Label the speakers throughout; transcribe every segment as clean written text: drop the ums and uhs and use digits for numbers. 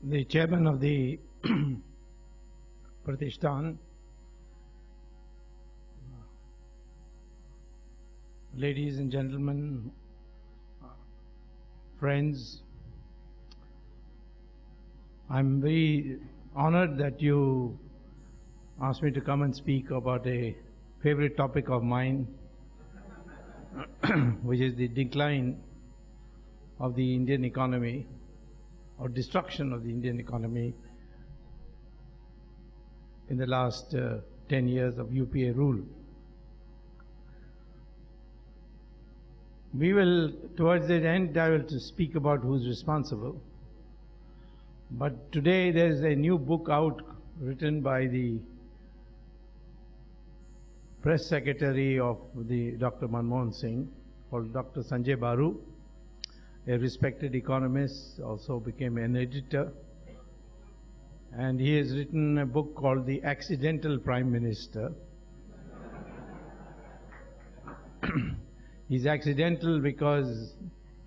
Speaker 1: the chairman of the Pratishthan, ladies and gentlemen, friends, I'm very honored that you asked me to come and speak about a favorite topic of mine, which is the decline of the Indian economy or destruction of the Indian economy in the last 10 years of UPA rule. We will, towards the end, I will speak about who's responsible. But today there is a new book out written by the press secretary of the Dr. Manmohan Singh, called Dr. Sanjay Baru, a respected economist, also became an editor. And he has written a book called The Accidental Prime Minister. He's accidental because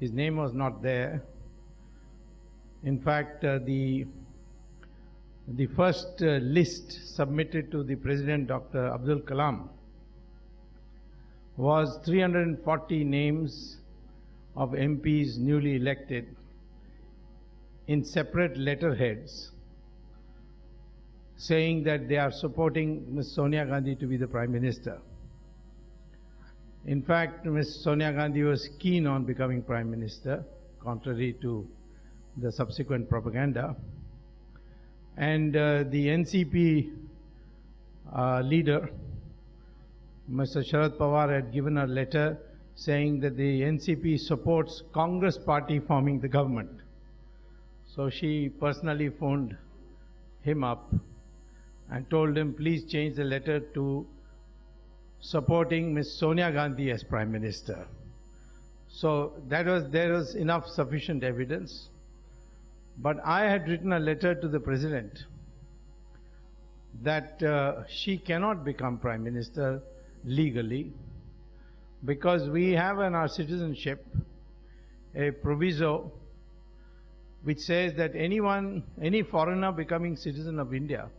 Speaker 1: his name was not there. In fact, the first list submitted to the President, Dr. Abdul Kalam, was 340 names of MPs newly elected in separate letterheads, saying that they are supporting Ms. Sonia Gandhi to be the Prime Minister. In fact, Ms. Sonia Gandhi was keen on becoming Prime Minister, contrary to the subsequent propaganda. And the NCP leader, Mr. Sharad Pawar, had given a letter saying that the NCP supports Congress party forming the government. So she personally phoned him up and told him, please change the letter to supporting Ms. Sonia Gandhi as Prime Minister. So there was enough sufficient evidence. But I had written a letter to the President that she cannot become Prime Minister legally, because we have in our citizenship a proviso which says that any foreigner becoming citizen of India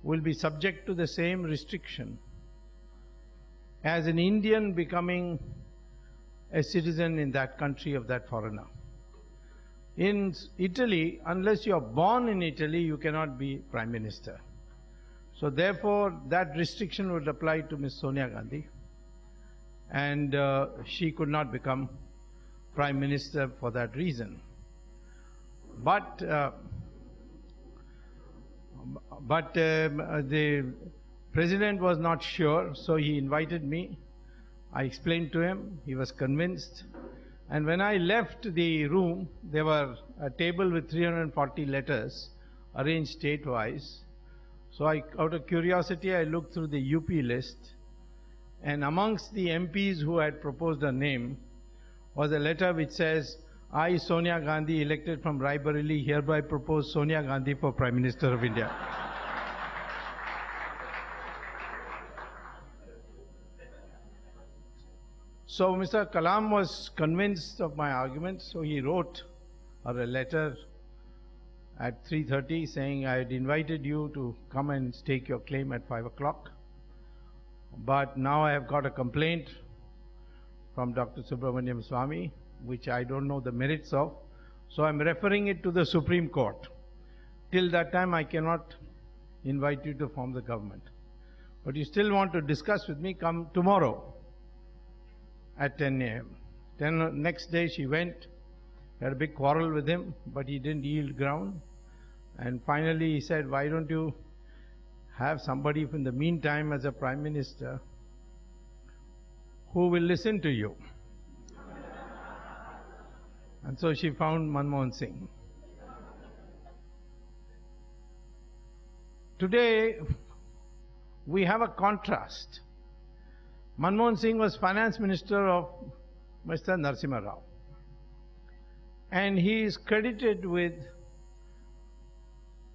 Speaker 1: will be subject to the same restriction as an Indian becoming a citizen in that country of that foreigner. In Italy, unless you are born in Italy, you cannot be Prime Minister. So therefore, that restriction would apply to Ms. Sonia Gandhi, and she could not become Prime Minister for that reason. But the President was not sure, so he invited me. I explained to him, he was convinced. And when I left the room, there were a table with 340 letters arranged state-wise. So out of curiosity, I looked through the UP list, and amongst the MPs who had proposed a name was a letter which says, I, Sonia Gandhi, elected from Raebareli, hereby propose Sonia Gandhi for Prime Minister of India. So Mr. Kalam was convinced of my argument, so he wrote her a letter at 3:30 saying, I had invited you to come and stake your claim at 5 o'clock, but now I have got a complaint from Dr. Subramanian Swamy, which I don't know the merits of, so I'm referring it to the Supreme Court. Till that time I cannot invite you to form the government. But you still want to discuss with me, come tomorrow at 10 a.m. Then next day she went, had a big quarrel with him, but he didn't yield ground. And finally he said, why don't you have somebody in the meantime as a Prime Minister who will listen to you? And so she found Manmohan Singh. Today we have a contrast. Manmohan Singh was Finance Minister of Mr. Narasimha Rao, and he is credited with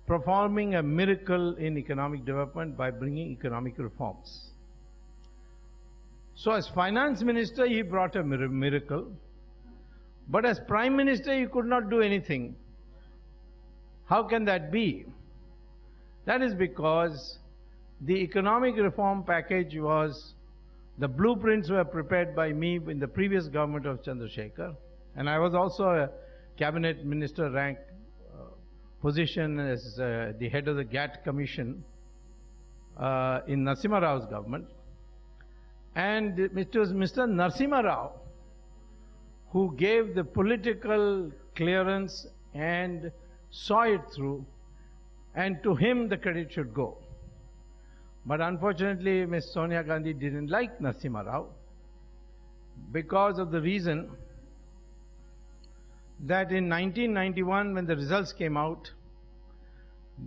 Speaker 1: performing a miracle in economic development by bringing economic reforms. So as Finance Minister he brought a miracle, but as Prime Minister he could not do anything. How can that be? That is because the economic reform package was, the blueprints were prepared by me in the previous government of Chandrasekhar, and I was also a cabinet minister rank position as the head of the GATT commission in Narasimha Rao's government. And it was Mr. Narasimha Rao who gave the political clearance and saw it through, and to him the credit should go. But unfortunately, Ms. Sonia Gandhi didn't like Narasimha Rao because of the reason that in 1991, when the results came out,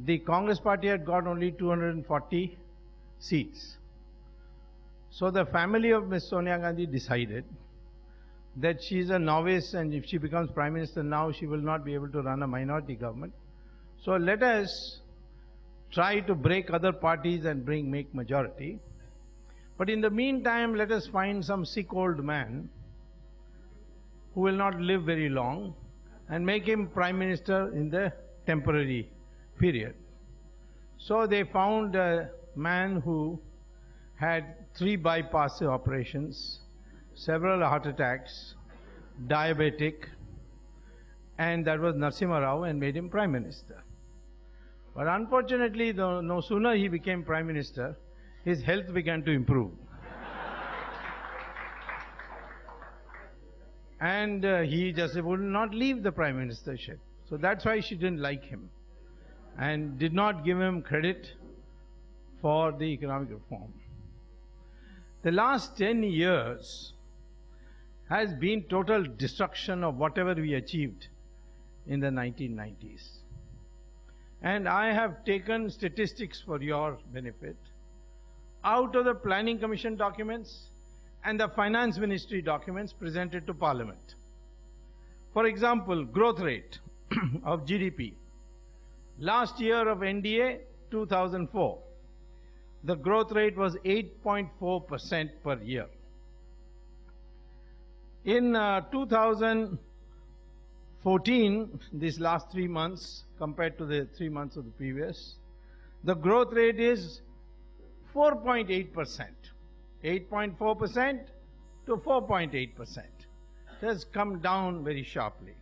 Speaker 1: the Congress party had got only 240 seats. So the family of Ms. Sonia Gandhi decided that she is a novice, and if she becomes Prime Minister now, she will not be able to run a minority government. So let us try to break other parties and make majority. But in the meantime, let us find some sick old man who will not live very long and make him Prime Minister in the temporary period. So they found a man who had 3 bypass operations, several heart attacks, diabetic, and that was Narasimha Rao, and made him Prime Minister. But unfortunately, no sooner he became Prime Minister, his health began to improve. And he just would not leave the Prime Ministership. So that's why she didn't like him and did not give him credit for the economic reform. The last 10 years has been total destruction of whatever we achieved in the 1990s. And I have taken statistics for your benefit out of the Planning Commission documents and the Finance Ministry documents presented to Parliament. For example, growth rate of GDP. Last year of NDA, 2004, the growth rate was 8.4% per year. In 2014, these last 3 months, compared to the 3 months of the previous, the growth rate is 4.8%. 8.4% to 4.8%. It has come down very sharply.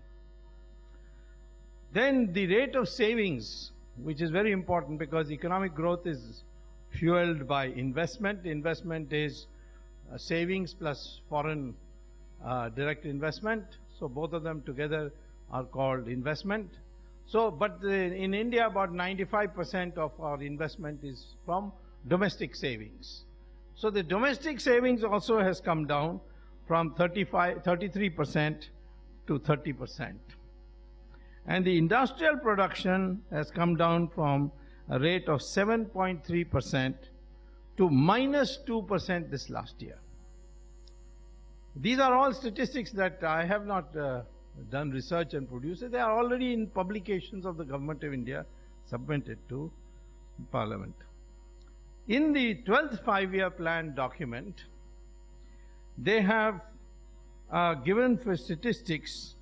Speaker 1: Then the rate of savings, which is very important because economic growth is fueled by investment. Investment is savings plus foreign direct investment. So both of them together are called investment. So, but in India, about 95% of our investment is from domestic savings. So the domestic savings also has come down from 33% to 30%. And the industrial production has come down from a rate of 7.3% to -2% this last year. These are all statistics that I have not done research and produced. They are already in publications of the Government of India submitted to Parliament. In the 12th five-year plan document, they have given for statistics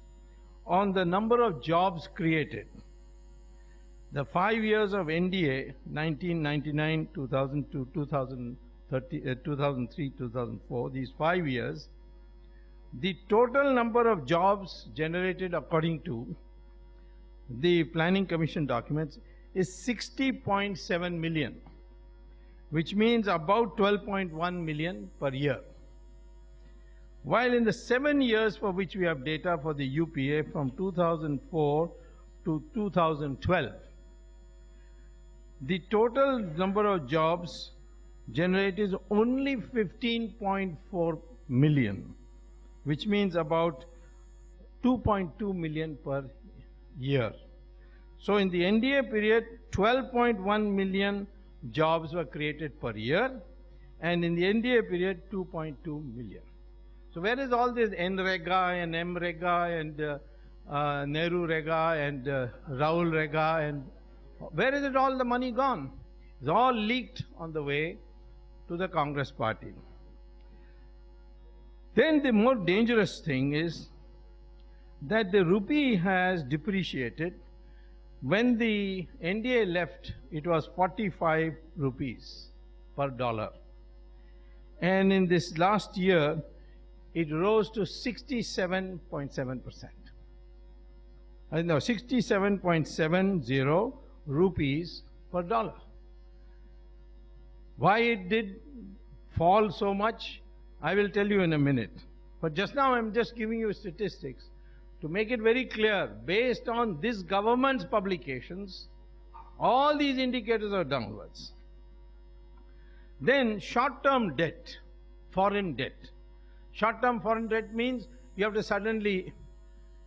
Speaker 1: on the number of jobs created. The 5 years of NDA, 1999, 2002, 2003, 2004, these 5 years, the total number of jobs generated according to the Planning Commission documents is 60.7 million, which means about 12.1 million per year. While in the 7 years for which we have data for the UPA from 2004 to 2012, the total number of jobs generated is only 15.4 million, which means about 2.2 million per year. So in the NDA period, 12.1 million jobs were created per year, and in the NDA period, 2.2 million. So where is all this NREGA and MREGA and Nehru Rega and Raul Rega, and where is it all the money gone? It's all leaked on the way to the Congress party. Then the more dangerous thing is that the rupee has depreciated When the NDA left, it was 45 rupees per dollar. And in this last year, it rose to 67.7%. No, 67.70 rupees per dollar. Why it did fall so much, I will tell you in a minute. But just now I'm just giving you statistics to make it very clear, based on this government's publications, all these indicators are downwards. Then short-term debt, foreign debt. Short-term foreign debt means you have to suddenly,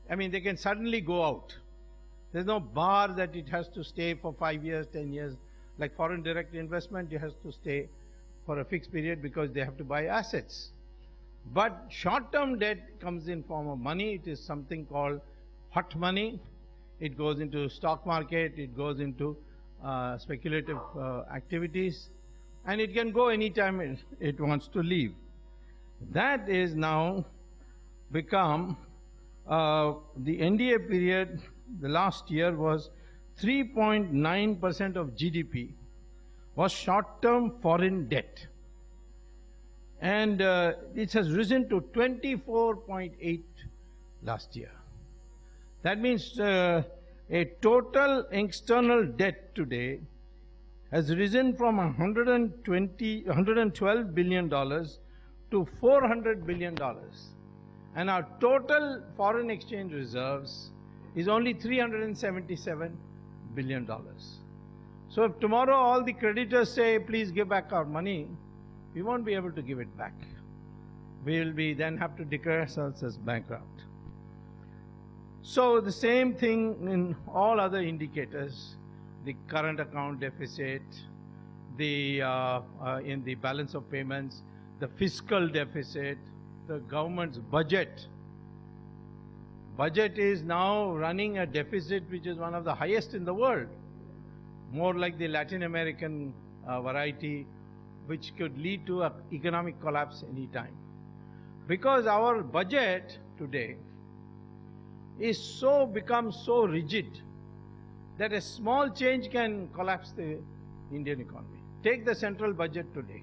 Speaker 1: they can suddenly go out. There's no bar that it has to stay for 5 years, 10 years. Like foreign direct investment, it has to stay for a fixed period because they have to buy assets. But short-term debt comes in form of money. It is something called hot money. It goes into stock market, it goes into speculative activities, and it can go anytime it wants to leave. That is now become, the NDA period, the last year was 3.9% of GDP was short-term foreign debt. And it has risen to 24.8 last year. That means a total external debt today has risen from $112 billion to $400 billion. And our total foreign exchange reserves is only $377 billion. So if tomorrow all the creditors say, please give back our money, we won't be able to give it back. We will then have to declare ourselves as bankrupt. So the same thing in all other indicators, the current account deficit, in the balance of payments, the fiscal deficit, the government's budget. Budget is now running a deficit which is one of the highest in the world, more like the Latin American variety, which could lead to an economic collapse any time. Because our budget today is become so rigid that a small change can collapse the Indian economy. Take the central budget today.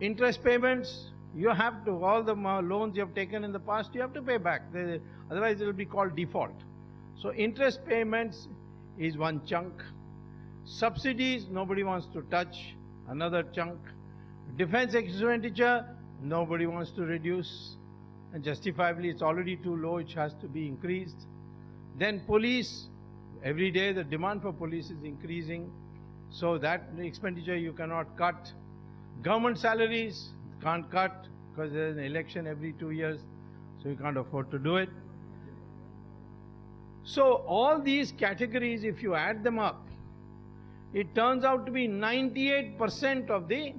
Speaker 1: Interest payments, you have to, all the loans you have taken in the past, you have to pay back. Otherwise it will be called default. So interest payments is one chunk. Subsidies, nobody wants to touch, another chunk. Defense expenditure, nobody wants to reduce. And justifiably, it's already too low, it has to be increased. Then police, every day the demand for police is increasing. So that expenditure you cannot cut. Government salaries, can't cut because there's an election every 2 years, so you can't afford to do it. So all these categories, if you add them up, it turns out to be 98% of the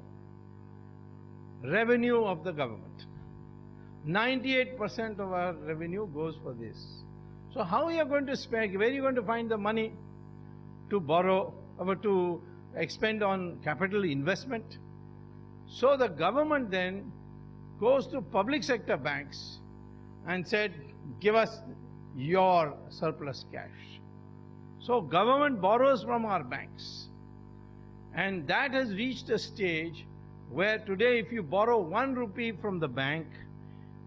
Speaker 1: revenue of the government. 98% of our revenue goes for this. So how are you going to spend, where are you going to find the money to borrow or to expend on capital investment? So the government then goes to public sector banks and said, give us your surplus cash. So government borrows from our banks. And that has reached a stage where today if you borrow 1 rupee from the bank,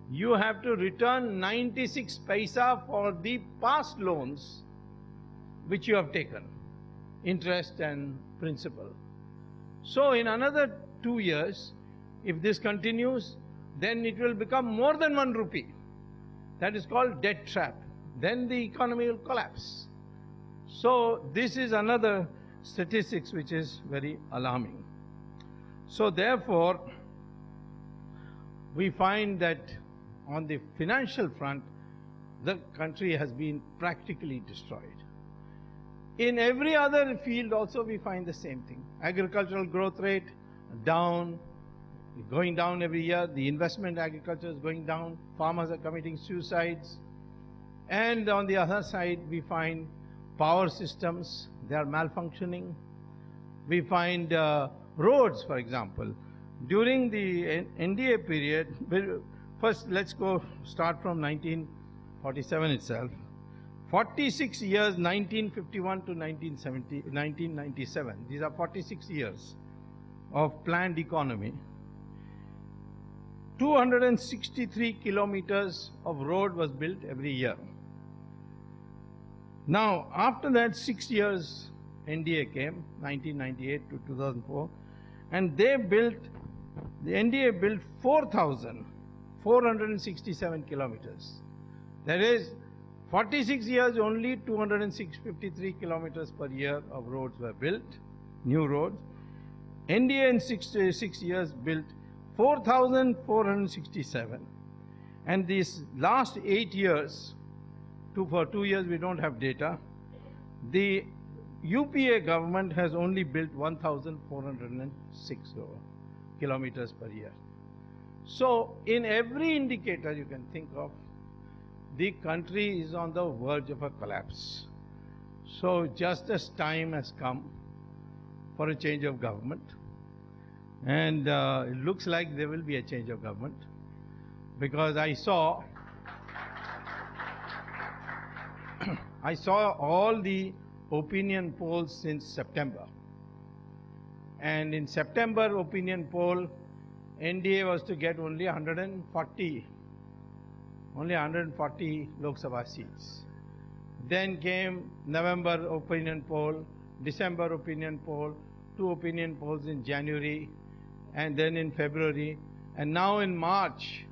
Speaker 1: you have to return 96 paisa for the past loans which you have taken, interest and principal. So in another 2 years, if this continues, then it will become more than 1 rupee. That is called debt trap. Then the economy will collapse. So this is another statistics which is very alarming. So therefore, we find that on the financial front, the country has been practically destroyed. In every other field also we find the same thing. Agricultural growth rate down, going down every year. The investment in agriculture is going down. Farmers are committing suicides. And on the other side, we find power systems, they are malfunctioning. We find roads, for example. During the NDA period, first let's start from 1947 itself. 46 years, 1951 to 1997. These are 46 years of planned economy. 263 kilometers of road was built every year. Now, after that 6 years, NDA came, 1998 to 2004, and the NDA built 4,467 kilometers. That is, 46 years, only 253 kilometers per year of roads were built, new roads. NDA in 6 years built 4,467. And these last 8 years, for 2 years we don't have data, the UPA government has only built 1,406 kilometers per year. So in every indicator you can think of, the country is on the verge of a collapse. So just as time has come for a change of government, and it looks like there will be a change of government, because I saw all the opinion polls since September. And in September opinion poll, NDA was to get only 140 Lok Sabha seats. Then came November opinion poll, December opinion poll, 2 opinion polls in January, and then in February, and now in March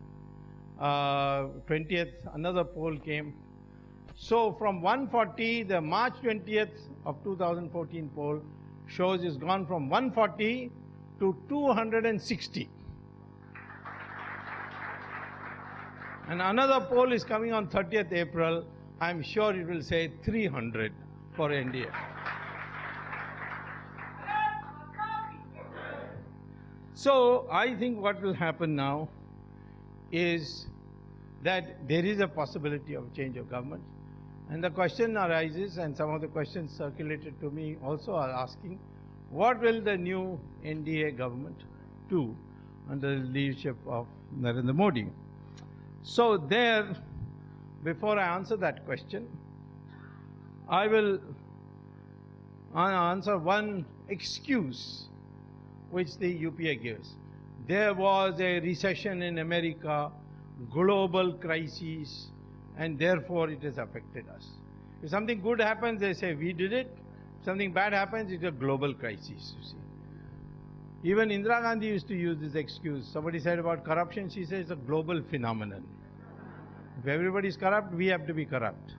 Speaker 1: 20th, another poll came. So from 140, the March 20th of 2014 poll shows it's gone from 140 to 260. And another poll is coming on 30th April. I'm sure it will say 300 for NDA. So I think what will happen now is that there is a possibility of change of government. And the question arises, and some of the questions circulated to me also are asking, what will the new NDA government do under the leadership of Narendra Modi? So there, before I answer that question, I will answer one excuse which the UPA gives. There was a recession in America, global crisis, and therefore it has affected us. If something good happens, they say we did it. If something bad happens, it's a global crisis, you see. Even Indira Gandhi used to use this excuse. Somebody said about corruption, she says it's a global phenomenon. If everybody is corrupt, we have to be corrupt.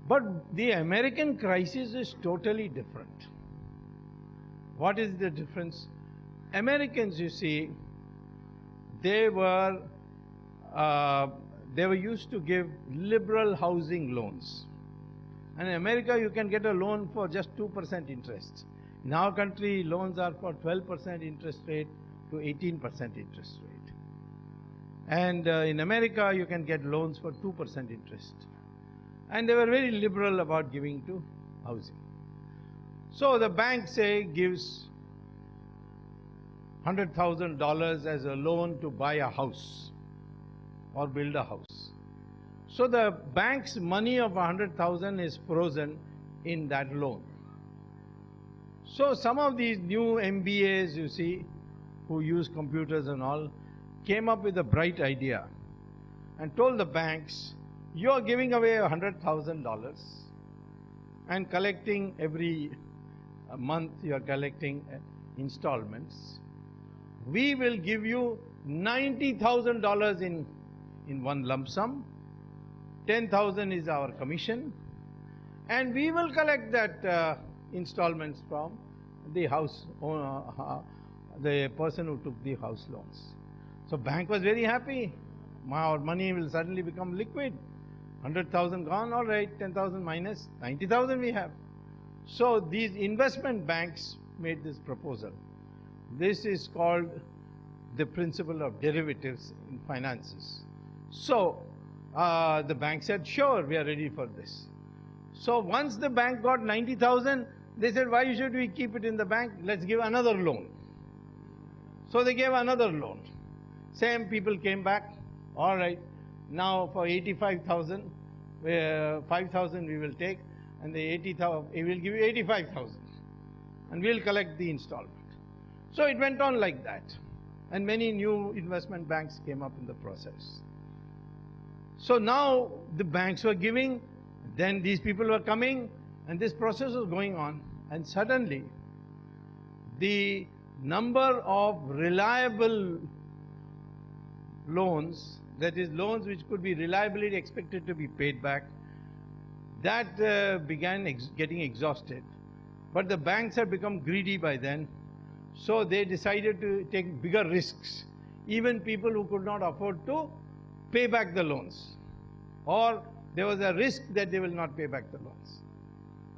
Speaker 1: But the American crisis is totally different. What is the difference? Americans, you see, they were used to give liberal housing loans. And in America, you can get a loan for just 2% interest. In our country, loans are for 12% interest rate to 18% interest rate. And in America, you can get loans for 2% interest. And they were very liberal about giving to housing. So the bank, say, gives $100,000 as a loan to buy a house or build a house. So the bank's money of $100,000 is frozen in that loan. So some of these new MBAs, you see, who use computers and all, came up with a bright idea and told the banks, you are giving away $100,000 and collecting every month, you are collecting installments. We will give you $90,000 in one lump sum. 10,000 is our commission, and we will collect that installments from the house owner, the person who took the house loans. So bank was very happy. Our money will suddenly become liquid. 100,000 gone, all right, 10,000 minus 90,000 we have. So these investment banks made this proposal. This is called the principle of derivatives in finances. So the bank said, sure, we are ready for this. So once the bank got 90,000, they said, why should we keep it in the bank? Let's give another loan. So they gave another loan. Same people came back. All right, now for 85,000, 5,000 we will take, and the 80,000, we will give you 85,000, and we will collect the installment. So it went on like that, and many new investment banks came up in the process. So now the banks were giving, then these people were coming, and this process was going on, and suddenly the number of reliable loans, that is loans which could be reliably expected to be paid back, that began getting exhausted. But the banks had become greedy by then, so they decided to take bigger risks. Even people who could not afford to pay back the loans, or there was a risk that they will not pay back the loans.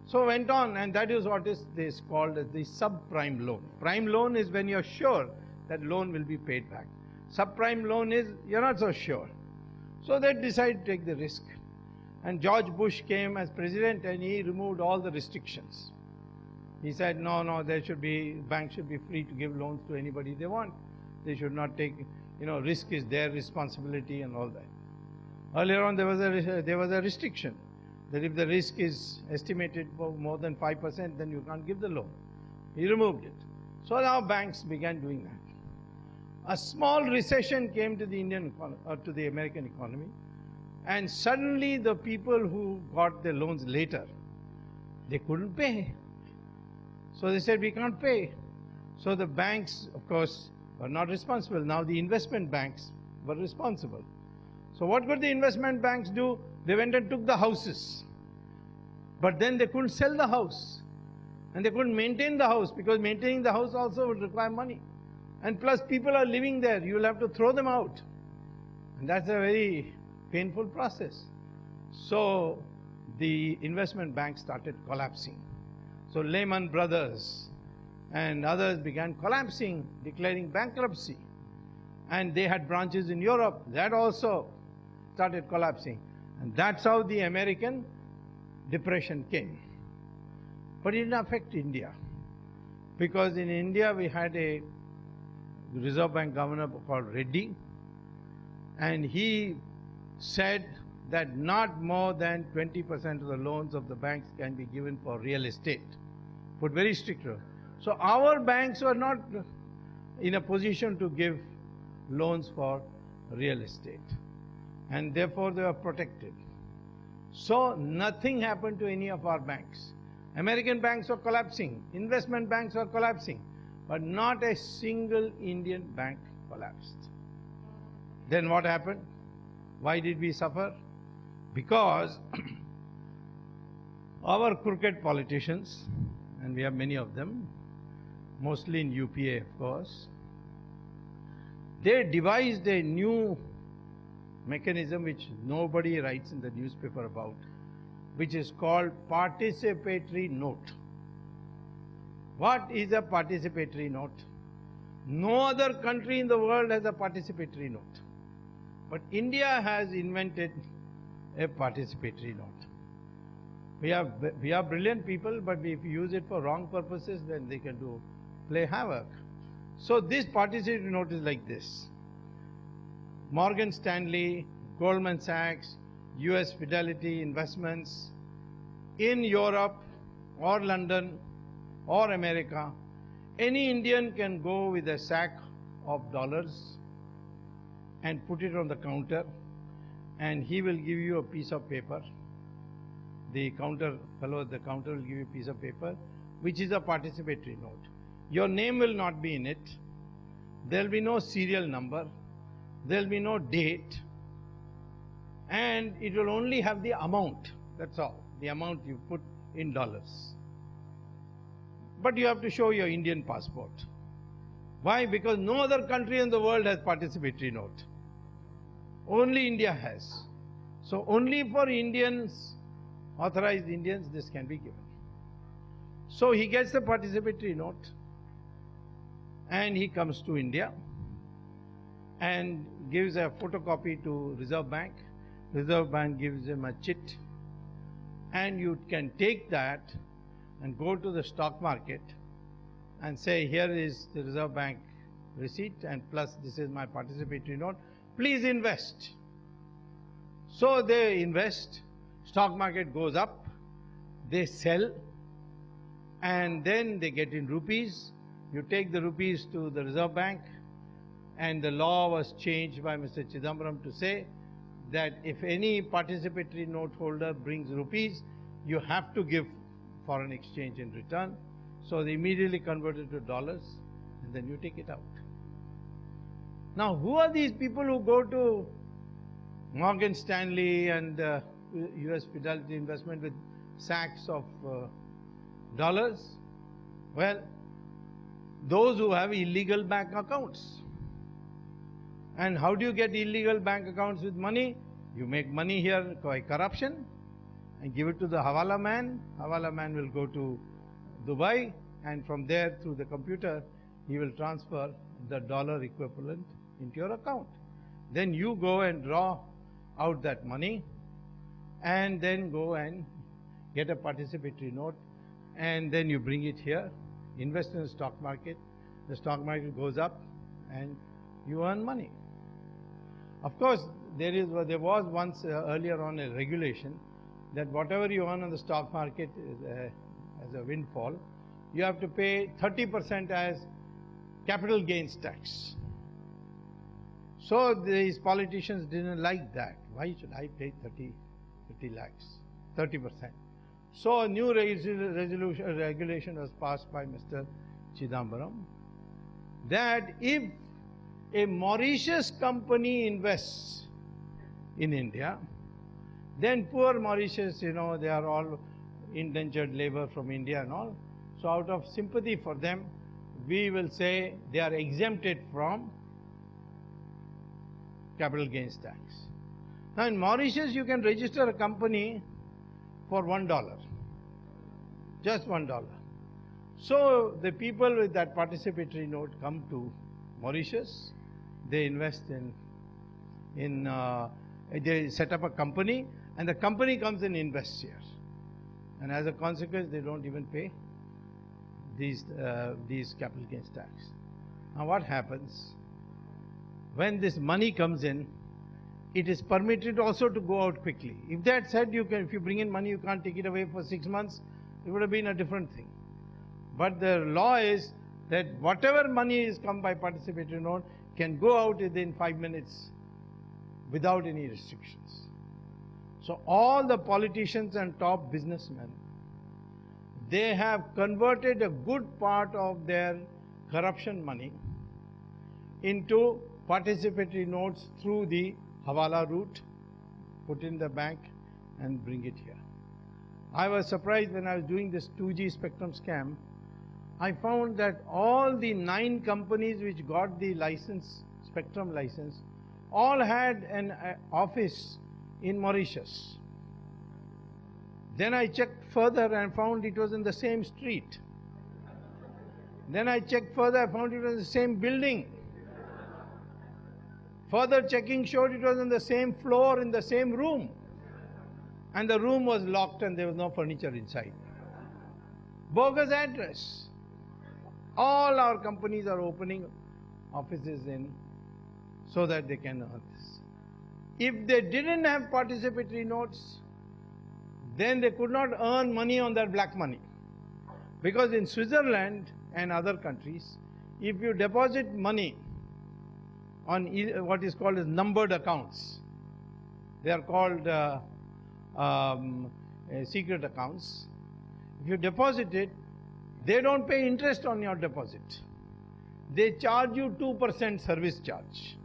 Speaker 1: So went on, and that is what is called as the subprime loan. Prime loan is when you're sure that loan will be paid back. Subprime loan is you're not so sure. So they decided to take the risk. And George Bush came as president, and he removed all the restrictions. He said, no, banks should be free to give loans to anybody they want. They should not take, risk is their responsibility and all that. Earlier on, there was a restriction that if the risk is estimated for more than 5%, then you can't give the loan. He removed it. So now banks began doing that. A small recession came to the American economy, and suddenly the people who got their loans later, they couldn't pay. So they said, we can't pay. So the banks, of course, were not responsible. Now the investment banks were responsible. So what could the investment banks do? They went and took the houses. But then they couldn't sell the house. And they couldn't maintain the house, because maintaining the house also would require money. And plus people are living there. You will have to throw them out. And that's a very painful process. So the investment banks started collapsing. So Lehman Brothers and others began collapsing, declaring bankruptcy. And they had branches in Europe. That also started collapsing. And that's how the American depression came. But it didn't affect India. Because in India we had a Reserve Bank governor called Reddy. And he said that not more than 20% of the loans of the banks can be given for real estate. Put very strict rules. So our banks were not in a position to give loans for real estate. And therefore they were protected. So nothing happened to any of our banks. American banks were collapsing, investment banks were collapsing, but not a single Indian bank collapsed. Then what happened? Why did we suffer? Because our crooked politicians, and we have many of them, mostly in UPA of course, they devised a new mechanism which nobody writes in the newspaper about, which is called participatory note. What is a participatory note? No other country in the world has a participatory note. But India has invented a participatory note. We are brilliant people, but if you use it for wrong purposes, then they can play havoc. So this participatory note is like this. Morgan Stanley, Goldman Sachs, US Fidelity Investments, in Europe or London or America, any Indian can go with a sack of dollars and put it on the counter, and he will give you a piece of paper. The fellow at the counter will give you a piece of paper, which is a participatory note. Your name will not be in it. There will be no serial number. There will be no date. And it will only have the amount. That's all. The amount you put in dollars. But you have to show your Indian passport. Why? Because no other country in the world has participatory note. Only India has. So only for Indians, authorized Indians, this can be given. So he gets the participatory note and he comes to India and gives a photocopy to Reserve Bank. Reserve Bank gives him a chit, and you can take that and go to the stock market and say, here is the Reserve Bank receipt, and plus this is my participatory note. Please invest. So they invest, Stock market goes up, they sell, and then they get in rupees. You take the rupees to the Reserve Bank, and the law was changed by Mr. Chidambaram to say that if any participatory note holder brings rupees, you have to give foreign exchange in return. So they immediately converted to dollars, and then you take it out. Now, who are these people who go to Morgan Stanley and US Fidelity Investment with sacks of dollars? Well, those who have illegal bank accounts. And how do you get illegal bank accounts with money? You make money here by corruption and give it to the Hawala man. Hawala man will go to Dubai, and from there through the computer he will transfer the dollar equivalent into your account. Then you go and draw out that money and then go and get a participatory note, and then you bring it here, invest in the stock market goes up and you earn money. Of course, there was once earlier on a regulation that whatever you earn on the stock market as a windfall, you have to pay 30% as capital gains tax. So these politicians didn't like that. Why should I pay 30 lakhs, 30%? So a new regulation was passed by Mr. Chidambaram that if a Mauritius company invests in India, then poor Mauritius, they are all indentured labor from India and all. So out of sympathy for them, we will say they are exempted from capital gains tax. Now in Mauritius, you can register a company for $1, just $1. So the people with that participatory note come to Mauritius, they invest they set up a company, and the company comes and invests here. And as a consequence, they don't even pay these capital gains tax. Now what happens? When this money comes in, it is permitted also to go out quickly. If they had said if you bring in money, you can't take it away for 6 months, it would have been a different thing. But the law is that whatever money is come by participatory note can go out within 5 minutes without any restrictions. So all the politicians and top businessmen, they have converted a good part of their corruption money into participatory notes through the Hawala route, put in the bank and bring it here. I was surprised when I was doing this 2G spectrum scam. I found that all the 9 companies which got the license, spectrum license, all had an office in Mauritius. Then I checked further and found it was in the same street. Then I checked further, I found it was in the same building. Further checking showed it was on the same floor, in the same room. And the room was locked and there was no furniture inside. Bogus address. All our companies are opening offices in so that they can earn this. If they didn't have participatory notes, then they could not earn money on that black money. Because in Switzerland and other countries, if you deposit money on what is called as numbered accounts, they are called secret accounts. If you deposit it, they don't pay interest on your deposit. They charge you 2% service charge.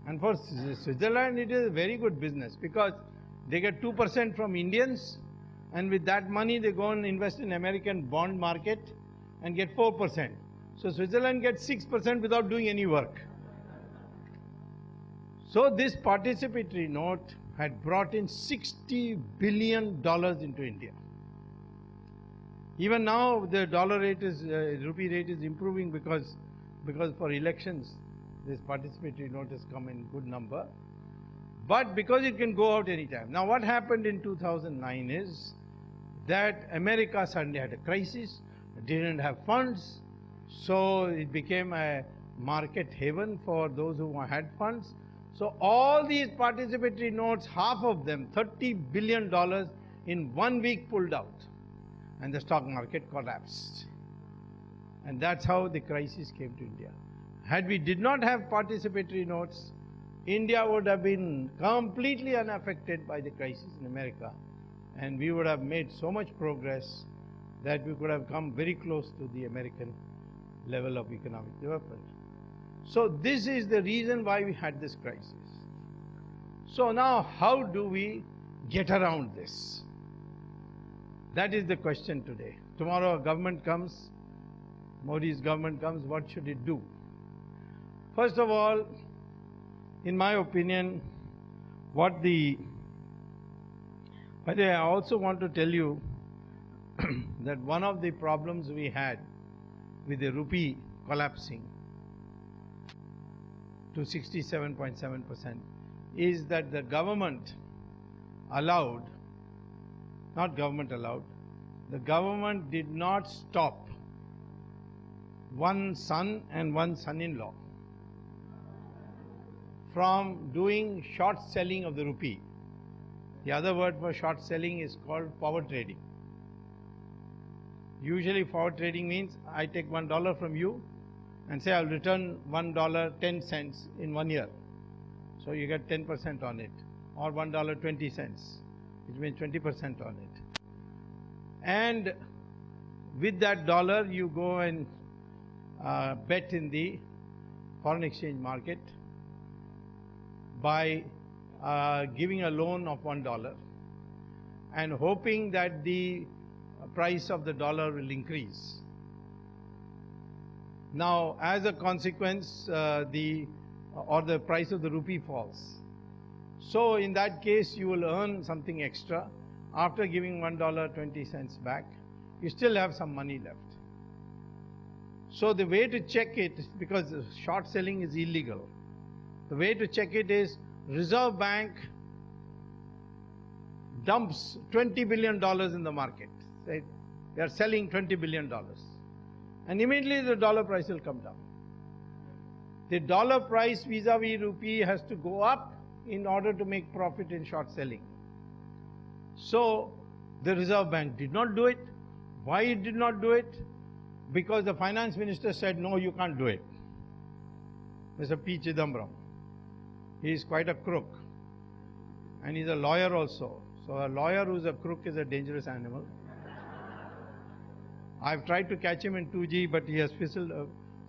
Speaker 1: And for Switzerland, it is a very good business because they get 2% from Indians, and with that money they go and invest in American bond market and get 4%. So Switzerland gets 6% without doing any work. So this participatory note had brought in $60 billion into India. Even now the rupee rate is improving because for elections this participatory note has come in good number. But because it can go out anytime. Now what happened in 2009 is that America suddenly had a crisis, didn't have funds, so it became a market haven for those who had funds. So all these participatory notes, half of them, $30 billion in 1 week pulled out, and the stock market collapsed. And that's how the crisis came to India. Had we did not have participatory notes, India would have been completely unaffected by the crisis in America, and we would have made so much progress that we could have come very close to the American level of economic development. So this is the reason why we had this crisis. So now how do we get around this? That is the question today. Tomorrow a government comes, Modi's government comes, what should it do? First of all, in my opinion, by the way, I also want to tell you that one of the problems we had with the rupee collapsing to 67.7% is that the government allowed, not government allowed, the government did not stop one son and one son-in-law from doing short selling of the rupee. The other word for short selling is called forward trading. Usually forward trading means I take $1 from you and say I'll return $1 10 cents in 1 year. So you get 10% on it, or $1 20 cents, which means 20% on it. And with that dollar you go and bet in the foreign exchange market by giving a loan of $1 and hoping that the price of the dollar will increase. Now, as a consequence, the price of the rupee falls. So in that case, you will earn something extra. After giving $1 20 cents back, you still have some money left. So the way to check it, because short selling is illegal, the way to check it is Reserve Bank dumps $20 billion in the market. Say they are selling $20 billion. And immediately the dollar price will come down. The dollar price vis-a-vis rupee has to go up in order to make profit in short selling. So the Reserve Bank did not do it. Why it did not do it? Because the finance minister said, no, you can't do it. Mr. P. Chidambaram. He is quite a crook. And he's a lawyer also. So a lawyer who's a crook is a dangerous animal. I've tried to catch him in 2G, but he has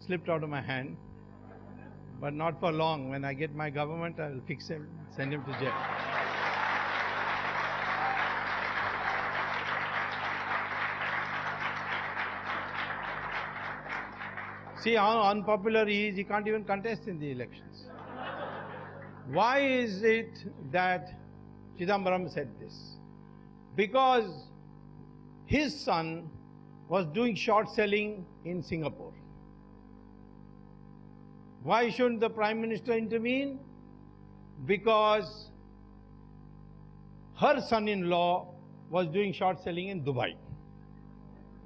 Speaker 1: slipped out of my hand. But not for long. When I get my government, I'll fix him, send him to jail. See how unpopular he is, he can't even contest in the elections. Why is it that Chidambaram said this? Because his son was doing short selling in Singapore. Why shouldn't the Prime Minister intervene? Because her son-in-law was doing short selling in Dubai.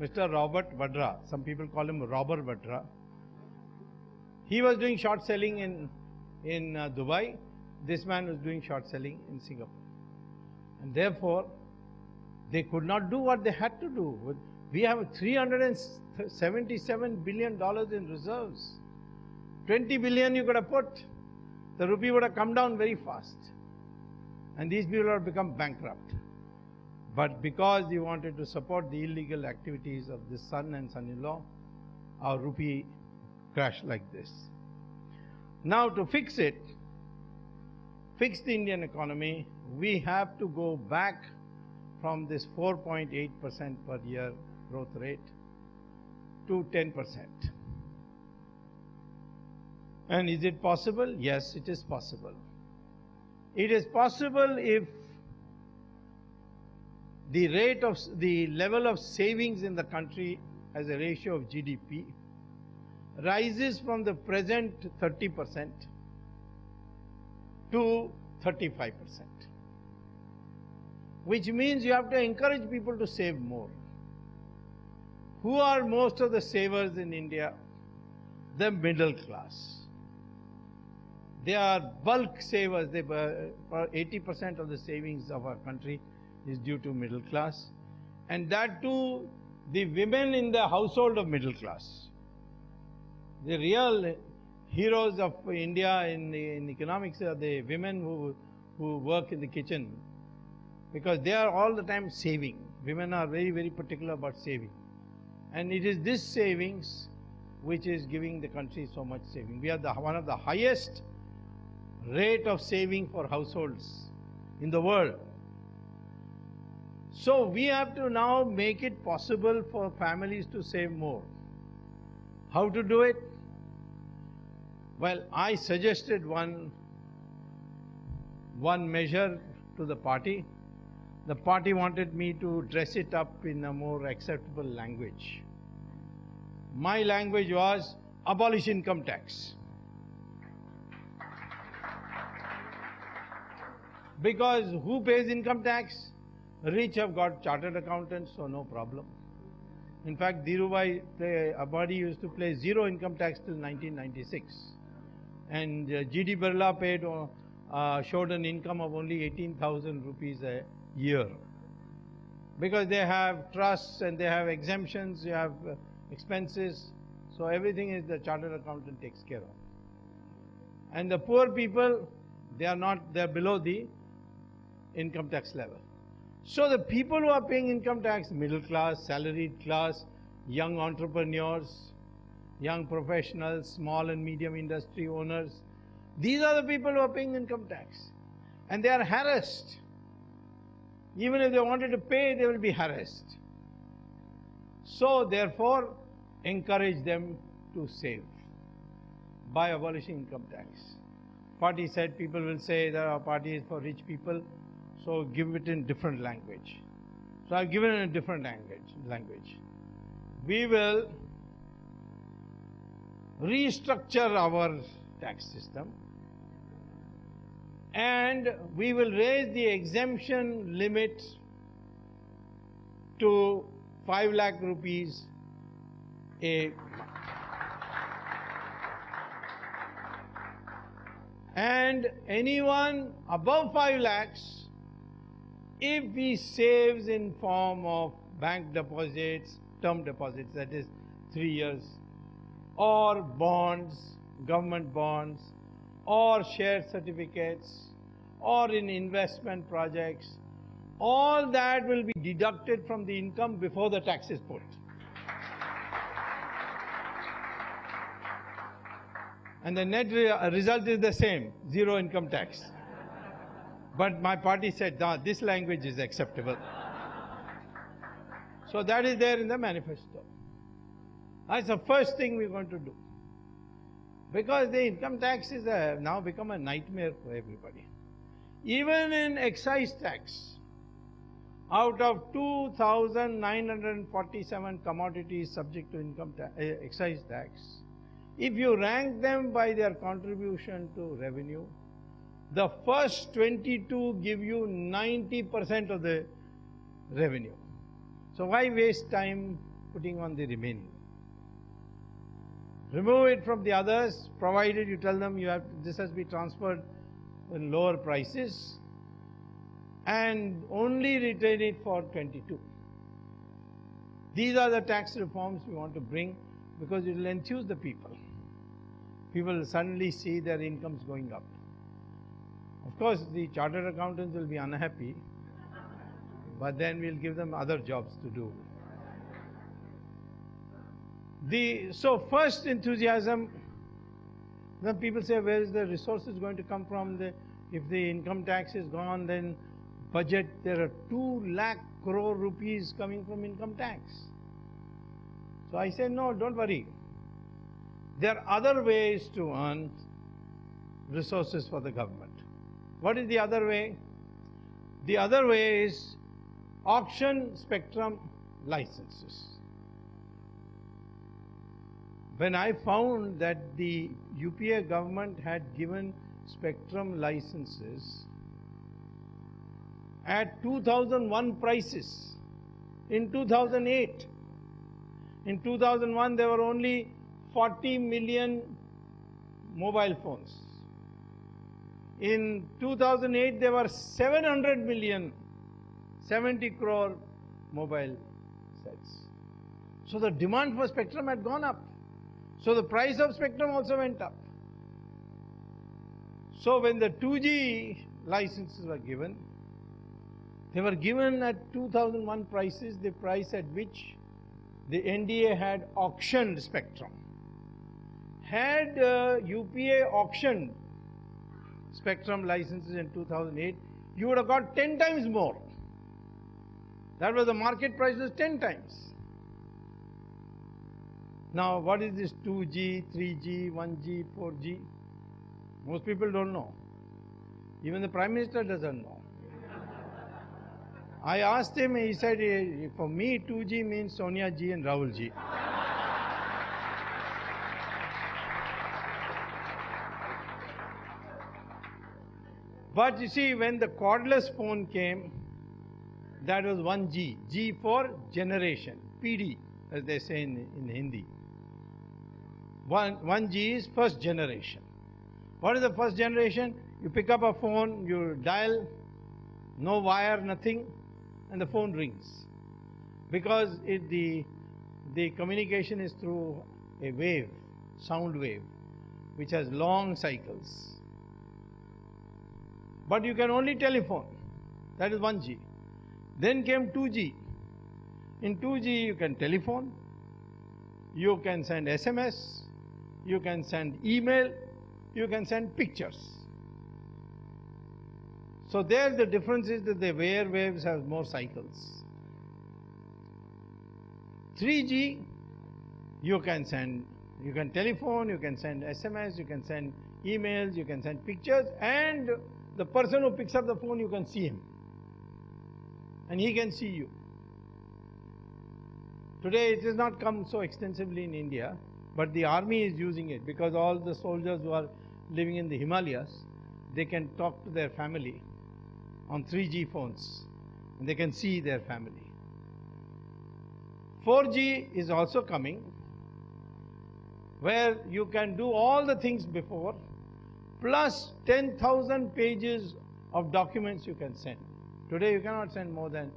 Speaker 1: Mr. Robert Vadra, some people call him Robert Vadra. He was doing short selling in Dubai. This man was doing short selling in Singapore. And therefore, they could not do what they had to do. We have $377 billion in reserves. 20 billion you could have put. The rupee would have come down very fast. And these people have become bankrupt. But because they wanted to support the illegal activities of the son and son-in-law, our rupee crashed like this. Now to fix it, fix the Indian economy, we have to go back from this 4.8% per year growth rate to 10%. And is it possible? Yes, it is possible. It is possible if the level of savings in the country as a ratio of GDP rises from the present 30% to 35%. Which means you have to encourage people to save more. Who are most of the savers in India? The middle class. They are bulk savers. 80% of the savings of our country is due to middle class. And that too, the women in the household of middle class. The real heroes of India in economics are the women who work in the kitchen, because they are all the time saving. Women are very, very particular about saving. And it is this savings which is giving the country so much saving. We are one of the highest rate of saving for households in the world. So we have to now make it possible for families to save more. How to do it? Well, I suggested one measure to the party. The party wanted me to dress it up in a more acceptable language. My language was abolish income tax. Because who pays income tax? Rich have got chartered accountants, so no problem. In fact, Dhirubhai Ambani used to pay zero income tax till 1996. And G.D. Birla showed an income of only 18,000 rupees a year. Because they have trusts and they have exemptions, they have expenses, so everything is the chartered accountant takes care of. And the poor people, they are below the income tax level. So the people who are paying income tax, middle class, salaried class, young entrepreneurs, young professionals, small and medium industry owners, these are the people who are paying income tax. And they are harassed. Even if they wanted to pay, they will be harassed. So therefore, encourage them to save by abolishing income tax. Party said, people will say that our party is for rich people, so give it in different language. So I've given it in a different language. We will restructure our tax system, and we will raise the exemption limit to 5 lakh rupees a month. And anyone above 5 lakhs, if he saves in form of bank deposits, term deposits, that is 3 years, or bonds, government bonds, or share certificates, or in investment projects, all that will be deducted from the income before the tax is put. And the net result is the same, zero income tax. But my party said, no, this language is acceptable. So that is there in the manifesto. That's the first thing we're going to do. Because the income tax is now become a nightmare for everybody. Even in excise tax, out of 2,947 commodities subject to excise tax, if you rank them by their contribution to revenue, the first 22 give you 90% of the revenue. So why waste time putting on the remaining? Remove it from the others, provided you tell them this has been transferred in lower prices, and only retain it for 22. These are the tax reforms we want to bring, because it will enthuse the people. People will suddenly see their incomes going up. Of course, the chartered accountants will be unhappy, but then we'll give them other jobs to do. So first enthusiasm, then people say, where is the resources going to come from? If the income tax is gone, then budget, there are 2 lakh crore rupees coming from income tax. So I say, no, don't worry. There are other ways to earn resources for the government. What is the other way? The other way is auction spectrum licenses. When I found that the UPA government had given spectrum licenses at 2001 prices in 2008. In 2001 there were only 40 million mobile phones. In 2008, there were 700 million, 70 crore mobile sets. So the demand for spectrum had gone up. So the price of spectrum also went up. So when the 2G licenses were given, they were given at 2001 prices, the price at which the NDA had auctioned spectrum. Had UPA auctioned spectrum licenses in 2008, you would have got 10 times more. That was the market price, was 10 times. Now what is this 2G, 3G, 1G, 4G? Most people don't know. Even the Prime Minister doesn't know. I asked him, he said, for me 2G means Sonia Ji and Rahul Ji. But you see, when the cordless phone came, that was 1G. G for generation, PD, as they say in Hindi. 1G is first generation. What is the first generation? You pick up a phone, you dial, no wire, nothing, and the phone rings. Because the communication is through a wave, sound wave, which has long cycles. But you can only telephone. That is 1G. Then came 2G. In 2G you can telephone, you can send SMS, you can send email, you can send pictures. So there the difference is that the air waves have more cycles. 3G, you can telephone, you can send SMS, you can send emails, you can send pictures, and the person who picks up the phone, you can see him. And he can see you. Today it has not come so extensively in India, but the army is using it because all the soldiers who are living in the Himalayas, they can talk to their family on 3G phones and they can see their family. 4G is also coming, where you can do all the things before, plus 10,000 pages of documents you can send. Today you cannot send more than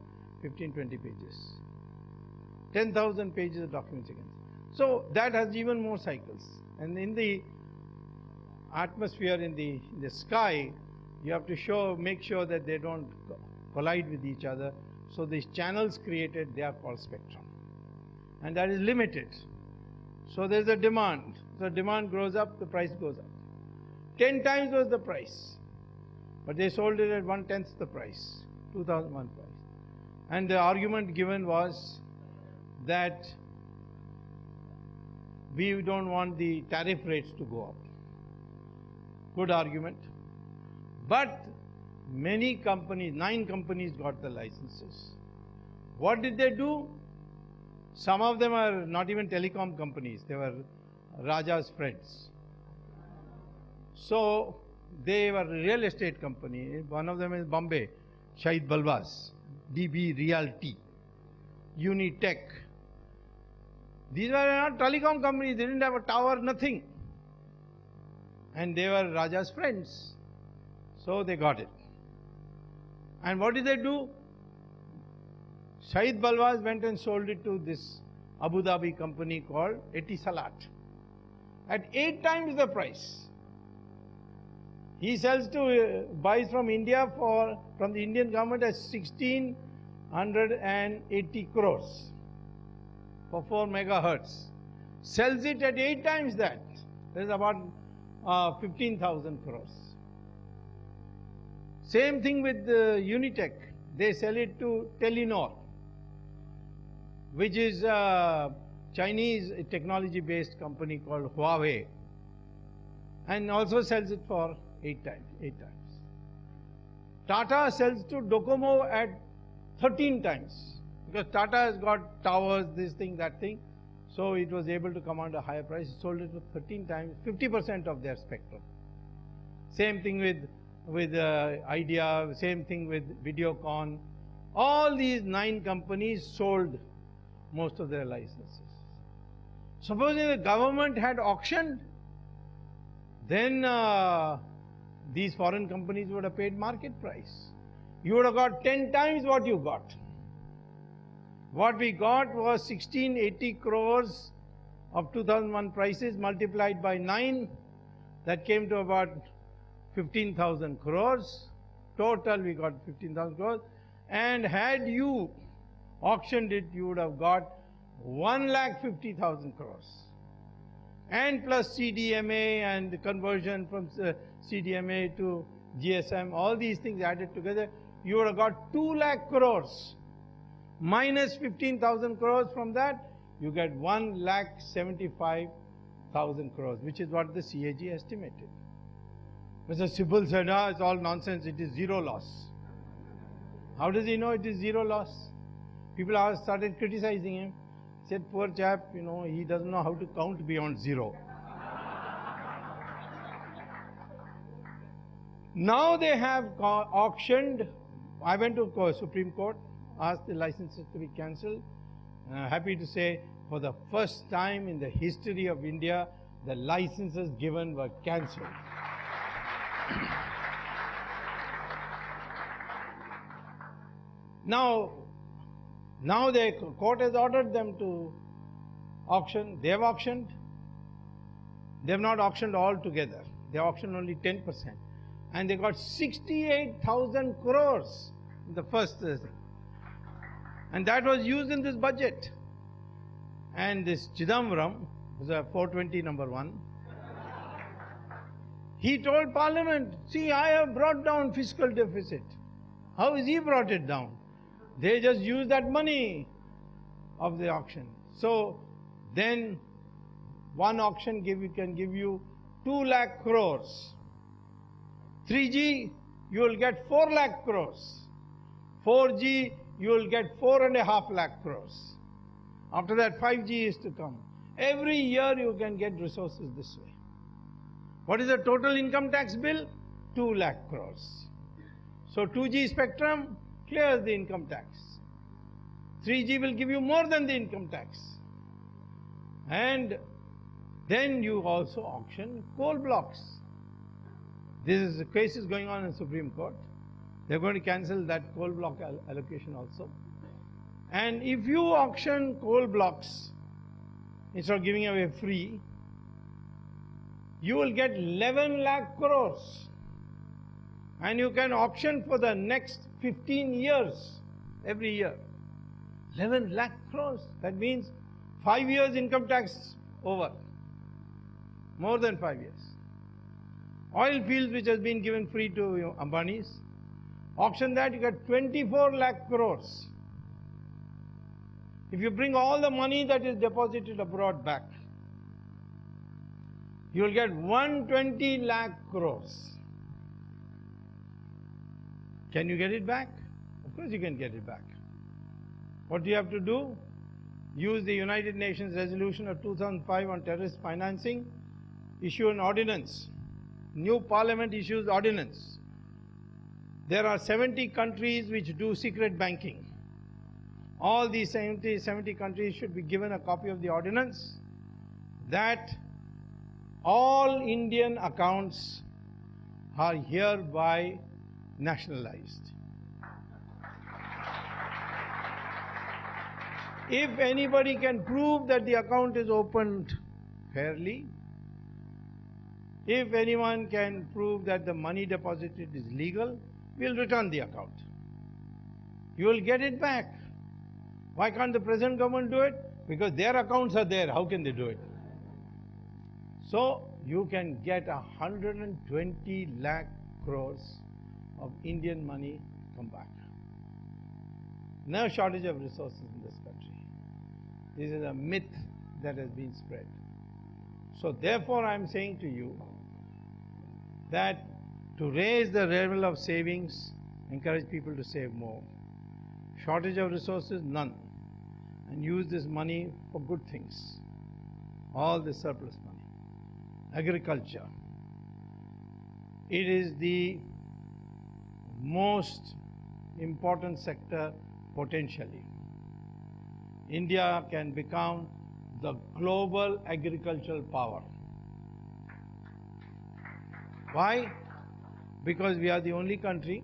Speaker 1: 15-20 pages. 10,000 pages of documents you can send. So that has even more cycles. And in the atmosphere, in the sky, you have to make sure that they don't collide with each other. So these channels created, they are called spectrum. And that is limited. So there is a demand. So demand grows up, the price goes up. 10 times was the price. But they sold it at 1/10 the price, 2001 price. And the argument given was that we don't want the tariff rates to go up. Good argument. But many companies, 9 companies got the licenses. What did they do? Some of them are not even telecom companies. They were Raja's friends. So they were a real estate company. One of them is Bombay, Shahid Balwas, DB Realty, Unitech. These were not telecom companies. They didn't have a tower, nothing. And they were Raja's friends. So they got it. And what did they do? Shahid Balwas went and sold it to this Abu Dhabi company called Etisalat at 8 times the price. He sells to, buys from India from the Indian government at 1,680 crores for 4 megahertz. Sells it at 8 times that. That is about 15,000 crores. Same thing with Unitech. They sell it to Telenor, which is a Chinese technology-based company called Huawei, and also sells it for 8 times. Tata sells to Docomo at 13 times, because Tata has got towers, this thing, that thing, so it was able to command a higher price. It sold it for 13 times, 50% of their spectrum. Same thing with Idea, same thing with Videocon. All these 9 companies sold most of their licenses. Supposing the government had auctioned, then these foreign companies would have paid market price. You would have got 10 times what you got. What we got was 1680 crores of 2001 prices multiplied by 9. That came to about 15,000 crores. Total we got 15,000 crores. And had you auctioned it, you would have got 1,50,000 crores. And plus CDMA and the conversion from CDMA to GSM, all these things added together, you would have got 2 lakh crores. Minus 15,000 crores from that, you get 1,75,000 crores, which is what the CAG estimated. Mr. Sibal said, it's all nonsense, it is zero loss. How does he know it is zero loss? People started criticizing him. He said, poor chap, he doesn't know how to count beyond zero. Now they have auctioned. I went to Supreme Court, asked the licenses to be cancelled. Happy to say, for the first time in the history of India, the licenses given were cancelled. Now the court has ordered them to auction. They have auctioned. They have not auctioned all together. They auctioned only 10%. And they got 68,000 crores in the first thing. And that was used in this budget. And this Chidambaram, who's a 420 number 1, he told Parliament, see, I have brought down fiscal deficit. How has he brought it down? They just use that money of the auction. So then one auction can give you 2 lakh crores. 3G, you will get 4 lakh crores. 4G, you will get 4.5 lakh crores. After that, 5G is to come. Every year you can get resources this way. What is the total income tax bill? 2 lakh crores. So 2G spectrum clears the income tax. 3G will give you more than the income tax. And then you also auction coal blocks. This case is going on in Supreme Court. They're going to cancel that coal block allocation also. And if you auction coal blocks, instead of giving away free, you will get 11 lakh crores. And you can auction for the next 15 years, every year. 11 lakh crores. That means 5 years income tax over. More than 5 years. Oil fields which has been given free to Ambani's, auction that, you get 24 lakh crores. If you bring all the money that is deposited abroad back, you will get 120 lakh crores. Can you get it back? Of course you can get it back. What do you have to do? Use the United Nations resolution of 2005 on terrorist financing, issue an ordinance. New parliament issues ordinance. There are 70 countries which do secret banking. All these 70 countries should be given a copy of the ordinance that all Indian accounts are hereby nationalized. If anybody can prove that the account is opened fairly, if anyone can prove that the money deposited is legal, we'll return the account. You will get it back. Why can't the present government do it? Because their accounts are there. How can they do it? So you can get 120 lakh crores of Indian money come back. No shortage of resources in this country. This is a myth that has been spread. So therefore I am saying to you that to raise the level of savings, encourage people to save more. Shortage of resources, none. And use this money for good things. All the surplus money. Agriculture. It is the most important sector potentially. India can become the global agricultural power. Why? because we are the only country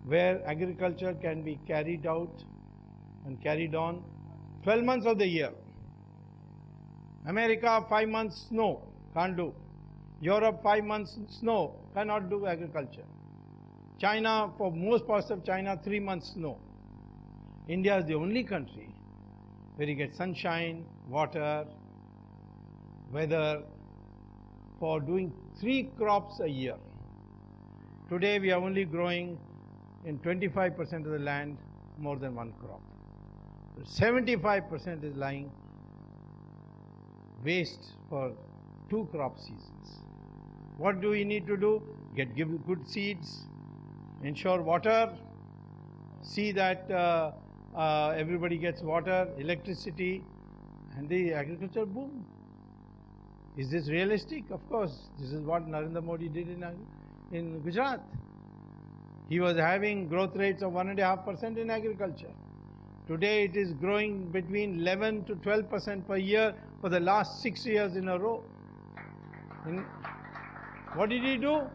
Speaker 1: where agriculture can be carried out and carried on 12 months of the year. America, 5 months snow, can't do. Europe, 5 months snow, cannot do agriculture. China, for most parts of China, 3 months snow. India is the only country where you get sunshine, water, weather, for doing 3 crops a year. Today we are only growing in 25% of the land more than 1 crop. 75% is lying waste for 2 crop seasons. What do we need to do? Give good seeds, ensure water, see that everybody gets water, electricity, and the agriculture boom. Is this realistic? Of course. This is what Narendra Modi did in Gujarat. He was having growth rates of 1.5% in agriculture. Today it is growing between 11 to 12% per year for the last 6 years in a row. What did he do?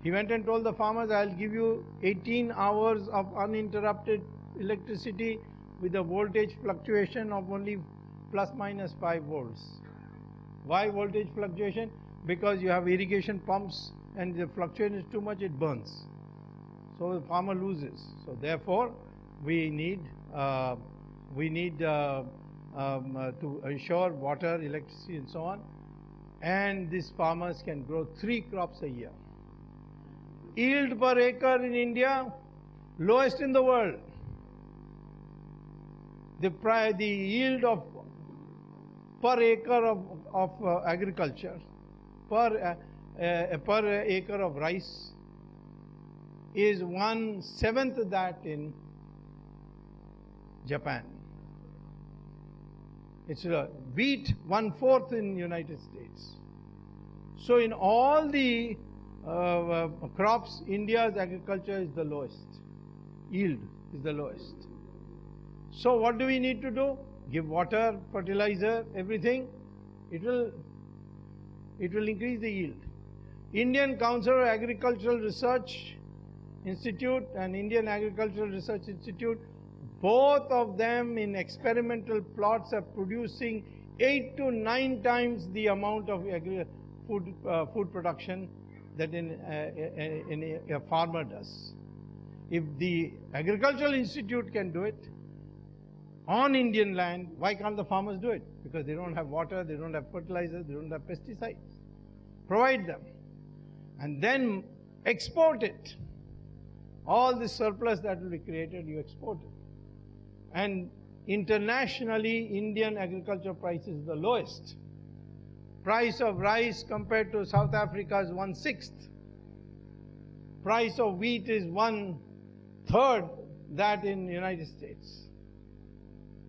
Speaker 1: He went and told the farmers, I'll give you 18 hours of uninterrupted electricity with a voltage fluctuation of only plus minus 5 volts. Why voltage fluctuation? Because you have irrigation pumps and the fluctuation is too much, it burns. So the farmer loses. So therefore, we need to ensure water, electricity and so on. And these farmers can grow 3 crops a year. Yield per acre in India, lowest in the world. The yield of per acre of agriculture, per acre of rice is 1/7 that in Japan. It's wheat 1/4 in United States. So in all the crops, India's agriculture is the lowest. Yield is the lowest. So what do we need to do? Give water, fertilizer, everything. It will increase the yield. Indian Council of Agricultural Research Institute and Indian Agricultural Research Institute, both of them in experimental plots are producing 8 to 9 times the amount of food production that a farmer does. If the Agricultural Institute can do it on Indian land, why can't the farmers do it? Because they don't have water, they don't have fertilizer, they don't have pesticides. Provide them and then export it. All the surplus that will be created, you export it. And internationally, Indian agriculture price is the lowest. Price of rice compared to South Africa is 1/6. Price of wheat is 1/3 that in United States.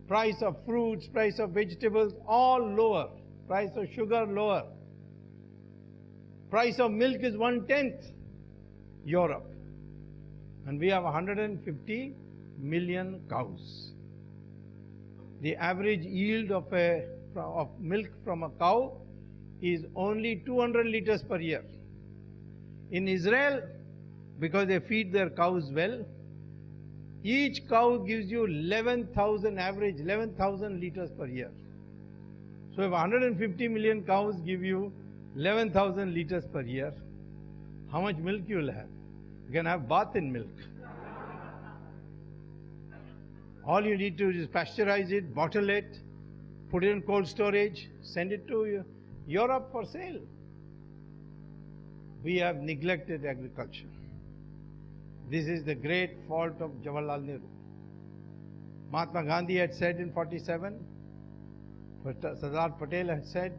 Speaker 1: Price of fruits, price of vegetables, all lower. Price of sugar, lower. Price of milk is 1/10 Europe. And we have 150 million cows. The average yield of milk from a cow is only 200 liters per year. In Israel, because they feed their cows well, each cow gives you 11,000 average, 11,000 liters per year. So if 150 million cows give you 11,000 liters per year, how much milk you will have? You can have bath in milk. All you need to do is pasteurize it, bottle it, put it in cold storage, send it to Europe for sale. We have neglected agriculture. This is the great fault of Jawaharlal Nehru. Mahatma Gandhi had said in 47, Sardar Patel had said,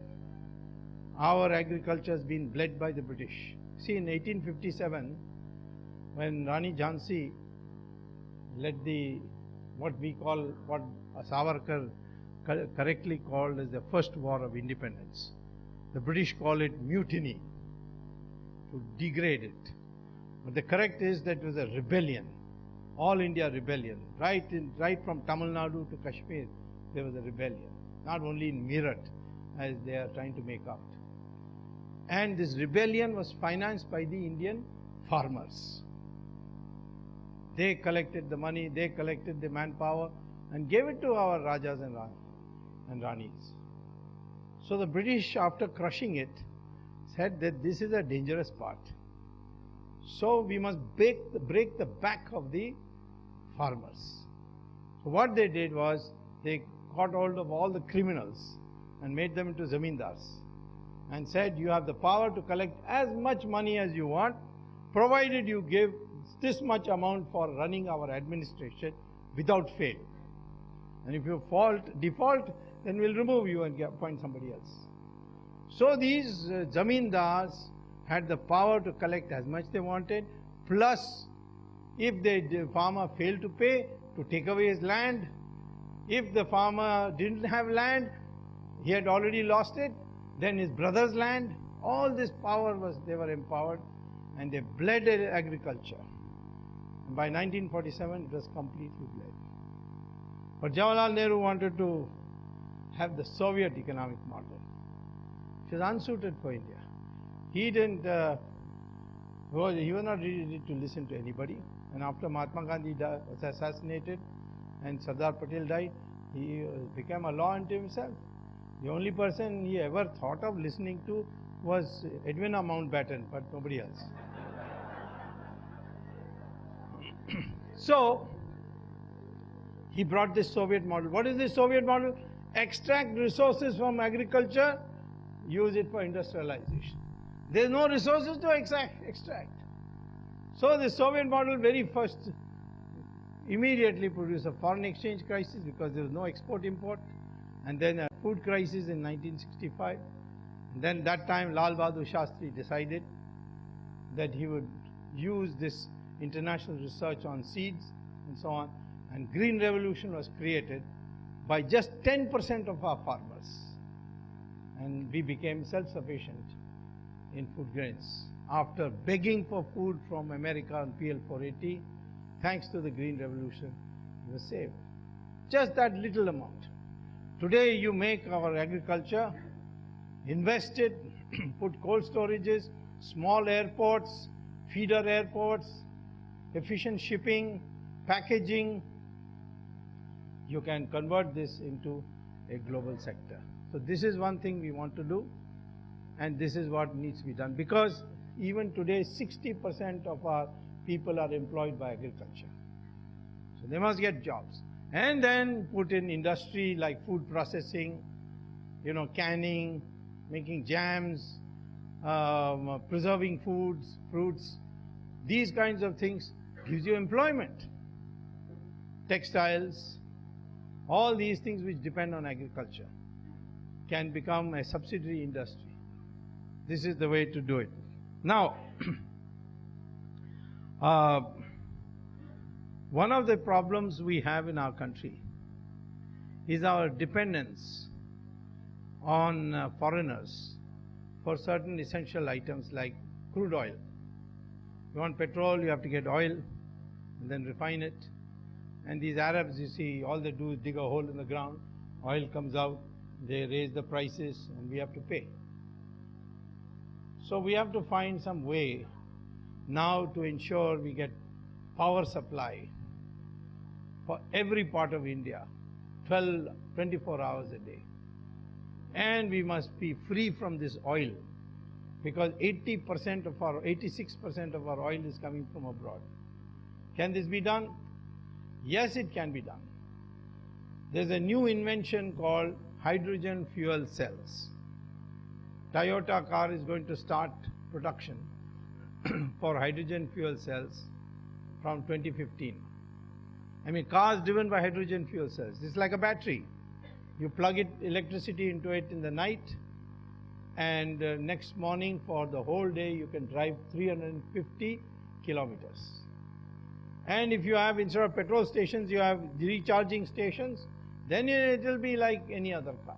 Speaker 1: our agriculture has been bled by the British. See, in 1857, when Rani Jhansi led what Savarkar correctly called as the first war of independence. The British call it mutiny, to degrade it. But the correct is that it was a rebellion, all India rebellion. Right from Tamil Nadu to Kashmir, there was a rebellion. Not only in Meerut, as they are trying to make out. And this rebellion was financed by the Indian farmers. They collected the money, they collected the manpower and gave it to our Rajas and Ranis. So the British, after crushing it, said that this is a dangerous part. So we must break the back of the farmers. So what they did was they got hold of all the criminals and made them into zamindars and said, you have the power to collect as much money as you want, provided you give this much amount for running our administration without fail. And if you default, then we'll remove you and appoint somebody else. So these zamindars had the power to collect as much they wanted, plus if the farmer failed to pay, to take away his land. If the farmer didn't have land, he had already lost it, then his brother's land. All this power they were empowered, and they bled agriculture. And by 1947, it was completely bled. But Jawaharlal Nehru wanted to have the Soviet economic model. It was unsuited for India. He didn't. He was not ready to listen to anybody. And after Mahatma Gandhi was assassinated and Sardar Patel died, he became a law unto himself. The only person he ever thought of listening to was Edwina Mountbatten, but nobody else. So he brought this Soviet model. What is this Soviet model? Extract resources from agriculture, use it for industrialization. There is no resources to extract. So the Soviet model very first immediately produced a foreign exchange crisis because there was no export-import, and then a food crisis in 1965. And then that time Lal Bahadur Shastri decided that he would use this international research on seeds and so on, and Green Revolution was created by just 10% of our farmers, and we became self-sufficient in food grains. After begging for food from America on PL 480, thanks to the Green Revolution, we were saved. Just that little amount. Today you make our agriculture, invest it, put cold storages, small airports, feeder airports, efficient shipping, packaging. You can convert this into a global sector. So this is one thing we want to do, and this is what needs to be done, because even today 60% of our people are employed by agriculture. So they must get jobs. And then put in industry like food processing, canning, making jams, preserving foods, fruits. These kinds of things gives you employment. Textiles, all these things which depend on agriculture can become a subsidiary industry. This is the way to do it. Now, one of the problems we have in our country is our dependence on foreigners for certain essential items like crude oil. You want petrol, you have to get oil and then refine it. And these Arabs, you see, all they do is dig a hole in the ground, oil comes out, they raise the prices, and we have to pay. So we have to find some way now to ensure we get power supply for every part of India, 24 hours a day. And we must be free from this oil, because 86% of our oil is coming from abroad. Can this be done? Yes, it can be done. There's a new invention called hydrogen fuel cells. Toyota car is going to start production for hydrogen fuel cells from 2015. I mean, cars driven by hydrogen fuel cells. It's like a battery. You plug electricity into it in the night, and next morning for the whole day you can drive 350 kilometers. And if you have, instead of petrol stations, you have recharging stations, then it will be like any other car.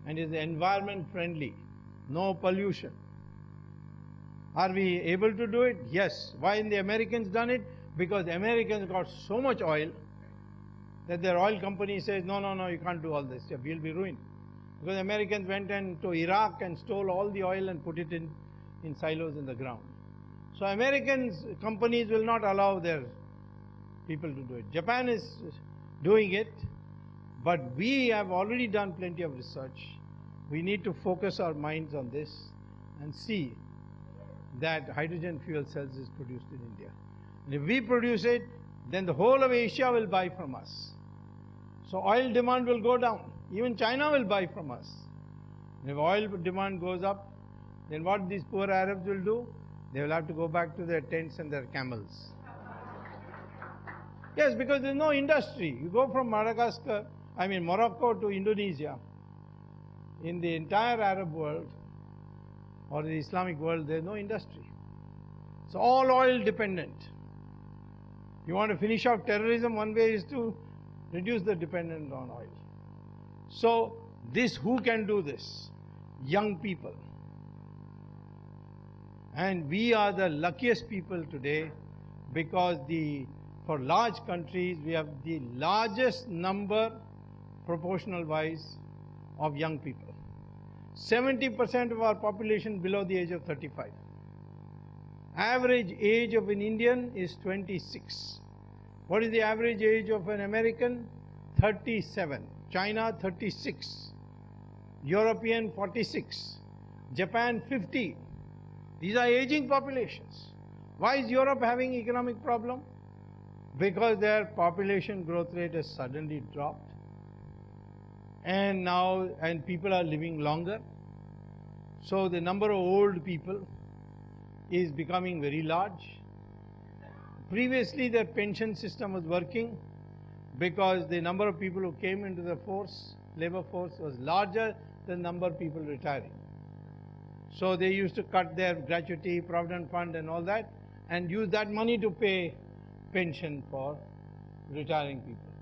Speaker 1: And it's environment friendly, no pollution. Are we able to do it? Yes. Why the Americans done it? Because the Americans got so much oil that their oil company says, no, you can't do all this, we'll be ruined. Because Americans went to Iraq and stole all the oil and put it in silos in the ground. So Americans, companies will not allow their people to do it. Japan is doing it, but we have already done plenty of research. We need to focus our minds on this and see that hydrogen fuel cells is produced in India. And if we produce it, then the whole of Asia will buy from us. So oil demand will go down. Even China will buy from us. And if oil demand goes up, then what these poor Arabs will do? They will have to go back to their tents and their camels. Yes, because there is no industry. You go from Morocco to Indonesia. In the entire Arab world or the Islamic world, there is no industry. It's all oil dependent. If you want to finish out terrorism, one way is to reduce the dependence on oil. So who can do this? Young people. And we are the luckiest people today because for large countries, we have the largest number, proportional wise, of young people. 70% of our population below the age of 35. Average age of an Indian is 26. What is the average age of an American? 37. China, 36. European, 46. Japan, 50. These are aging populations. Why is Europe having economic problem? Because their population growth rate has suddenly dropped. And people are living longer. So the number of old people is becoming very large. Previously their pension system was working because the number of people who came into the labor force was larger than the number of people retiring. So they used to cut their gratuity, provident fund and all that and use that money to pay pension for retiring people.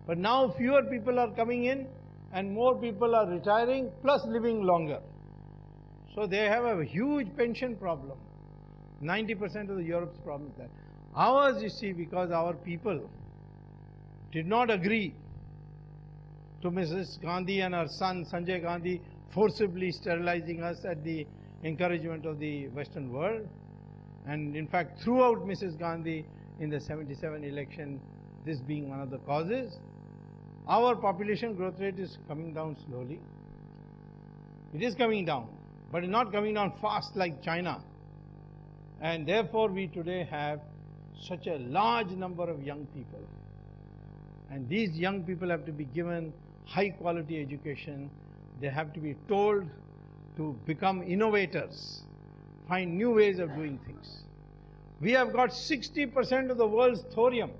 Speaker 1: But now fewer people are coming in and more people are retiring plus living longer. So they have a huge pension problem. 90% of Europe's problem is that. Ours, you see, because our people did not agree to Mrs. Gandhi and her son Sanjay Gandhi forcibly sterilizing us at the encouragement of the Western world. And in fact, throughout Mrs. Gandhi in the 77 election, this being one of the causes, our population growth rate is coming down slowly. It is coming down, but it's not coming down fast like China. And therefore, we today have such a large number of young people. And these young people have to be given high quality education. They have to be told to become innovators, find new ways of doing things. We have got 60% of the world's thorium.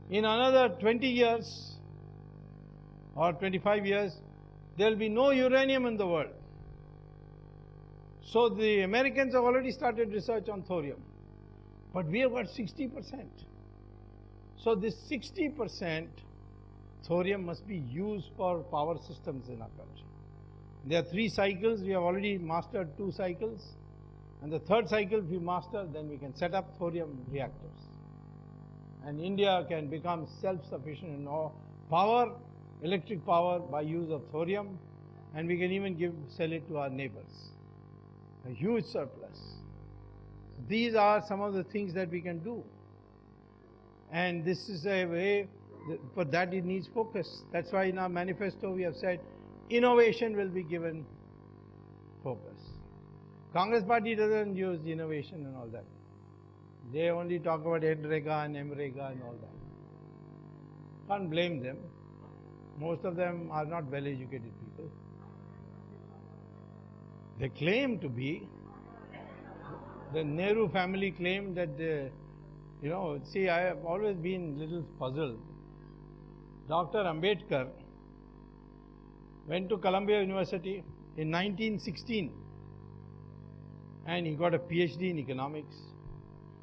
Speaker 1: In another 20 years or 25 years, there will be no uranium in the world. So the Americans have already started research on thorium. But we have got 60%. So this 60% thorium must be used for power systems in our country. There are 3 cycles. We have already mastered 2 cycles. And the 3rd cycle, if we master, then we can set up thorium reactors. And India can become self-sufficient in power, electric power by use of thorium. And we can even sell it to our neighbors. A huge surplus. These are some of the things that we can do. And this is a way, for that it needs focus. That's why in our manifesto we have said, innovation will be given focus. Congress party doesn't use innovation and all that. They only talk about NREGA and MREGA and all that. Can't blame them. Most of them are not well-educated people. They claim to be. The Nehru family claimed that, see, I have always been a little puzzled. Dr. Ambedkar went to Columbia University in 1916 and he got a PhD in economics.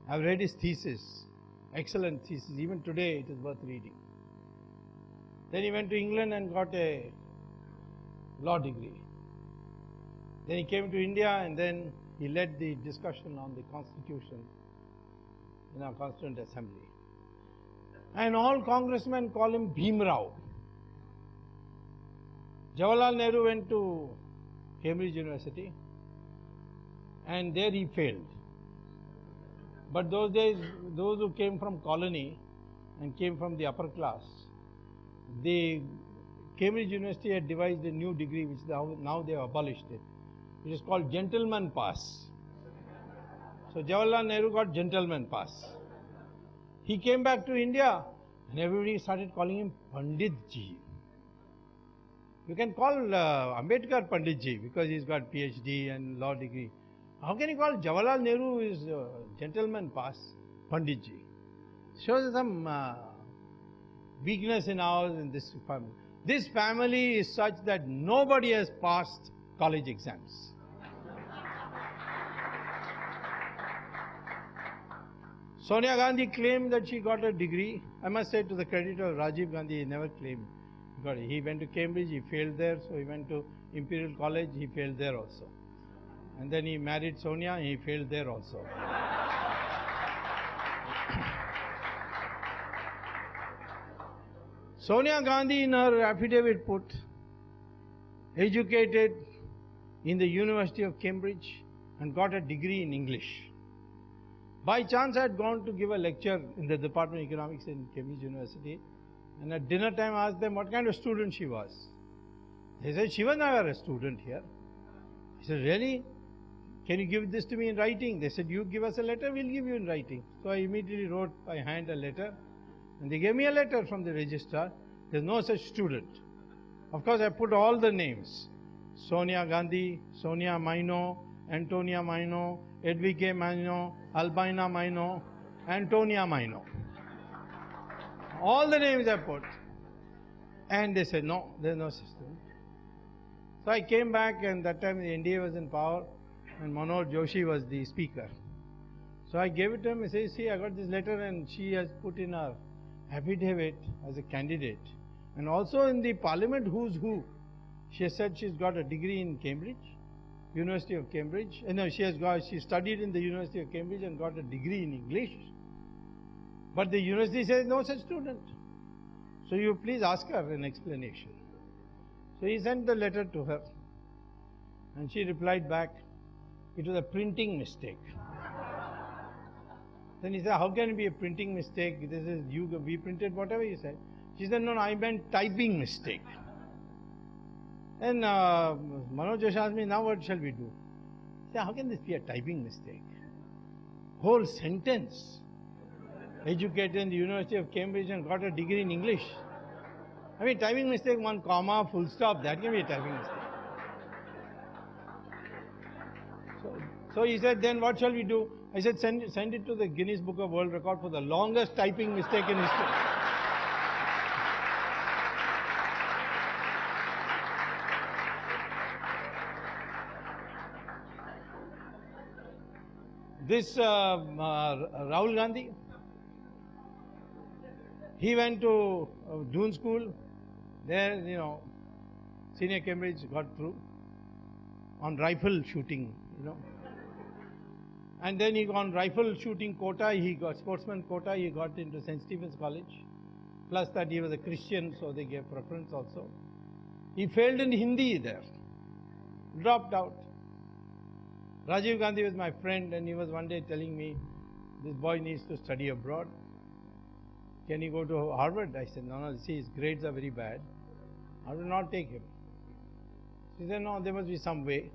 Speaker 1: I've read his thesis, excellent thesis. Even today it is worth reading. Then he went to England and got a law degree. Then he came to India and then he led the discussion on the Constitution in our Constituent Assembly. And all congressmen call him Bhim Rao. Jawaharlal Nehru went to Cambridge University and there he failed. But those days, those who came from colony and came from the upper class, the Cambridge University had devised a new degree which now they have abolished it. It is called gentleman pass. So Jawaharlal Nehru got gentleman pass. He came back to India and everybody started calling him Pandit Ji. You can call Ambedkar Pandit Ji because he's got PhD and law degree. How can you call Jawaharlal Nehru is gentleman pass Pandit Ji? Shows some weakness in ours in this family. This family is such that nobody has passed college exams. Sonia Gandhi claimed that she got a degree. I must say, to the credit of Rajiv Gandhi, he never claimed he got it. He went to Cambridge, he failed there, so he went to Imperial College, he failed there also. And then he married Sonia, and he failed there also. Sonia Gandhi in her affidavit put, educated in the University of Cambridge and got a degree in English. By chance I had gone to give a lecture in the Department of Economics in Cambridge University, and at dinner time I asked them what kind of student she was. They said, she was never a student here. I said, really? Can you give this to me in writing? They said, you give us a letter, we'll give you in writing. So I immediately wrote by hand a letter, and they gave me a letter from the registrar. There's no such student. Of course, I put all the names. Sonia Gandhi, Sonia Maino, Antonia Maino, Edwige Maino, Albina Maino, Antonia Maino. All the names I put. And they said, no, there's no such student. So I came back, and that time the NDA was in power, and Manoj Joshi was the speaker. So I gave it to him. I said, see, I got this letter, and she has put in her affidavit as a candidate. And also in the Parliament Who's Who, she has said she's got a degree in Cambridge, University of Cambridge. No, she studied in the University of Cambridge and got a degree in English. But the university says no such student. So you please ask her an explanation. So he sent the letter to her, and she replied back, it was a printing mistake. Then he said, how can it be a printing mistake? This is we printed whatever you said. She said, no, I meant typing mistake. And Manoj Joshi asked me, now what shall we do? I said, how can this be a typing mistake? Whole sentence. Educated in the University of Cambridge and got a degree in English. I mean, typing mistake, one comma, full stop, that can be a typing mistake. So he said, then what shall we do? I said, send it to the Guinness Book of World Record for the longest typing mistake in history. This Rahul Gandhi, he went to Doon School. There, senior Cambridge got through on rifle shooting, And then he got on rifle shooting quota, he got sportsman quota, he got into St. Stephen's College. Plus that he was a Christian, so they gave preference also. He failed in Hindi there, dropped out. Rajiv Gandhi was my friend, and he was one day telling me, this boy needs to study abroad. Can he go to Harvard? I said, no, see, his grades are very bad. I will not take him. He said, no, there must be some way.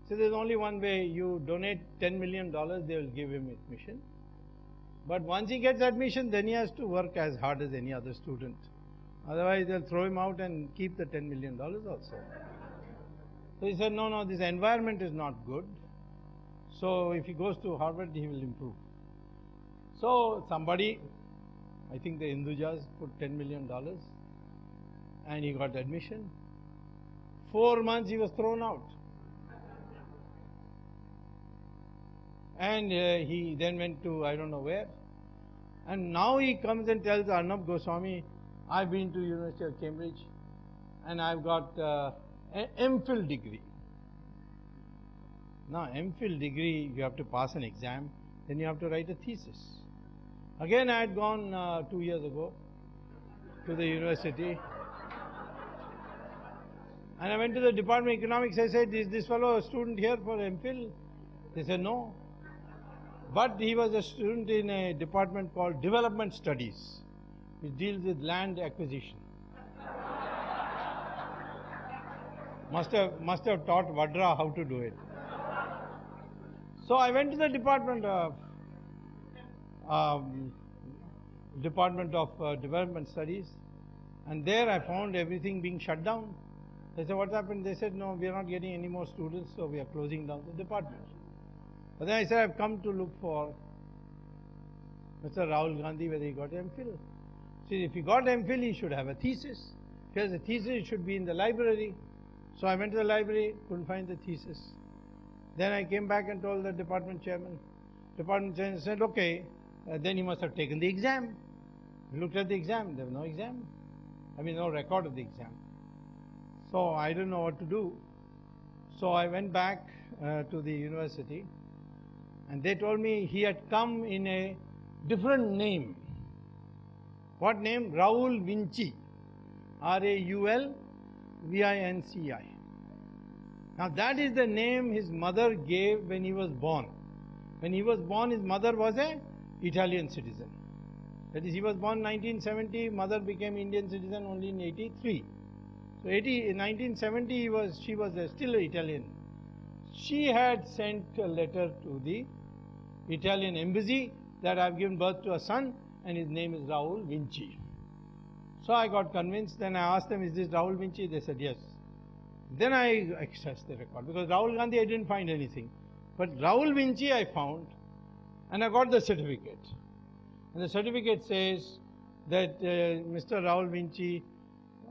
Speaker 1: So there's only one way. You donate $10 million, they will give him admission. But once he gets admission, then he has to work as hard as any other student. Otherwise, they'll throw him out and keep the $10 million also. So he said, no, this environment is not good. So if he goes to Harvard, he will improve. So somebody, I think the Hindujas, put $10 million and he got admission. 4 months he was thrown out. And he then went to I don't know where. And now he comes and tells Arnab Goswami, I've been to University of Cambridge and I've got an MPhil degree. Now, MPhil degree, you have to pass an exam, then you have to write a thesis. Again, I had gone 2 years ago to the university. And I went to the Department of Economics. I said, is this fellow a student here for MPhil? They said, no. But he was a student in a department called Development Studies, which deals with land acquisition. Must have taught Vadra how to do it. So I went to the Department of Development Studies, and there I found everything being shut down. They said, what happened? They said, no, we are not getting any more students, so we are closing down the department. But then I said, I've come to look for Mr. Rahul Gandhi, whether he got MPhil. See, if he got MPhil, he should have a thesis. If he has a thesis, it should be in the library. So I went to the library, couldn't find the thesis. Then I came back and told the department chairman. Department chairman said, okay, then he must have taken the exam. He looked at the exam, there was no exam. I mean, no record of the exam. So I didn't know what to do. So I went back to the university, and they told me he had come in a different name. What name? Raul Vinci. R-A-U-L-V-I-N-C-I. Now that is the name his mother gave when he was born. When he was born, his mother was an Italian citizen. That is, he was born 1970, mother became Indian citizen only in 83. So in 1970 she was still Italian. She had sent a letter to the Italian embassy that I have given birth to a son and his name is Raul Vinci. So I got convinced. Then I asked them, is this Raul Vinci? They said yes. Then I accessed the record, because Rahul Gandhi I didn't find anything. But Raul Vinci I found, and I got the certificate. And the certificate says that Mr. Raul Vinci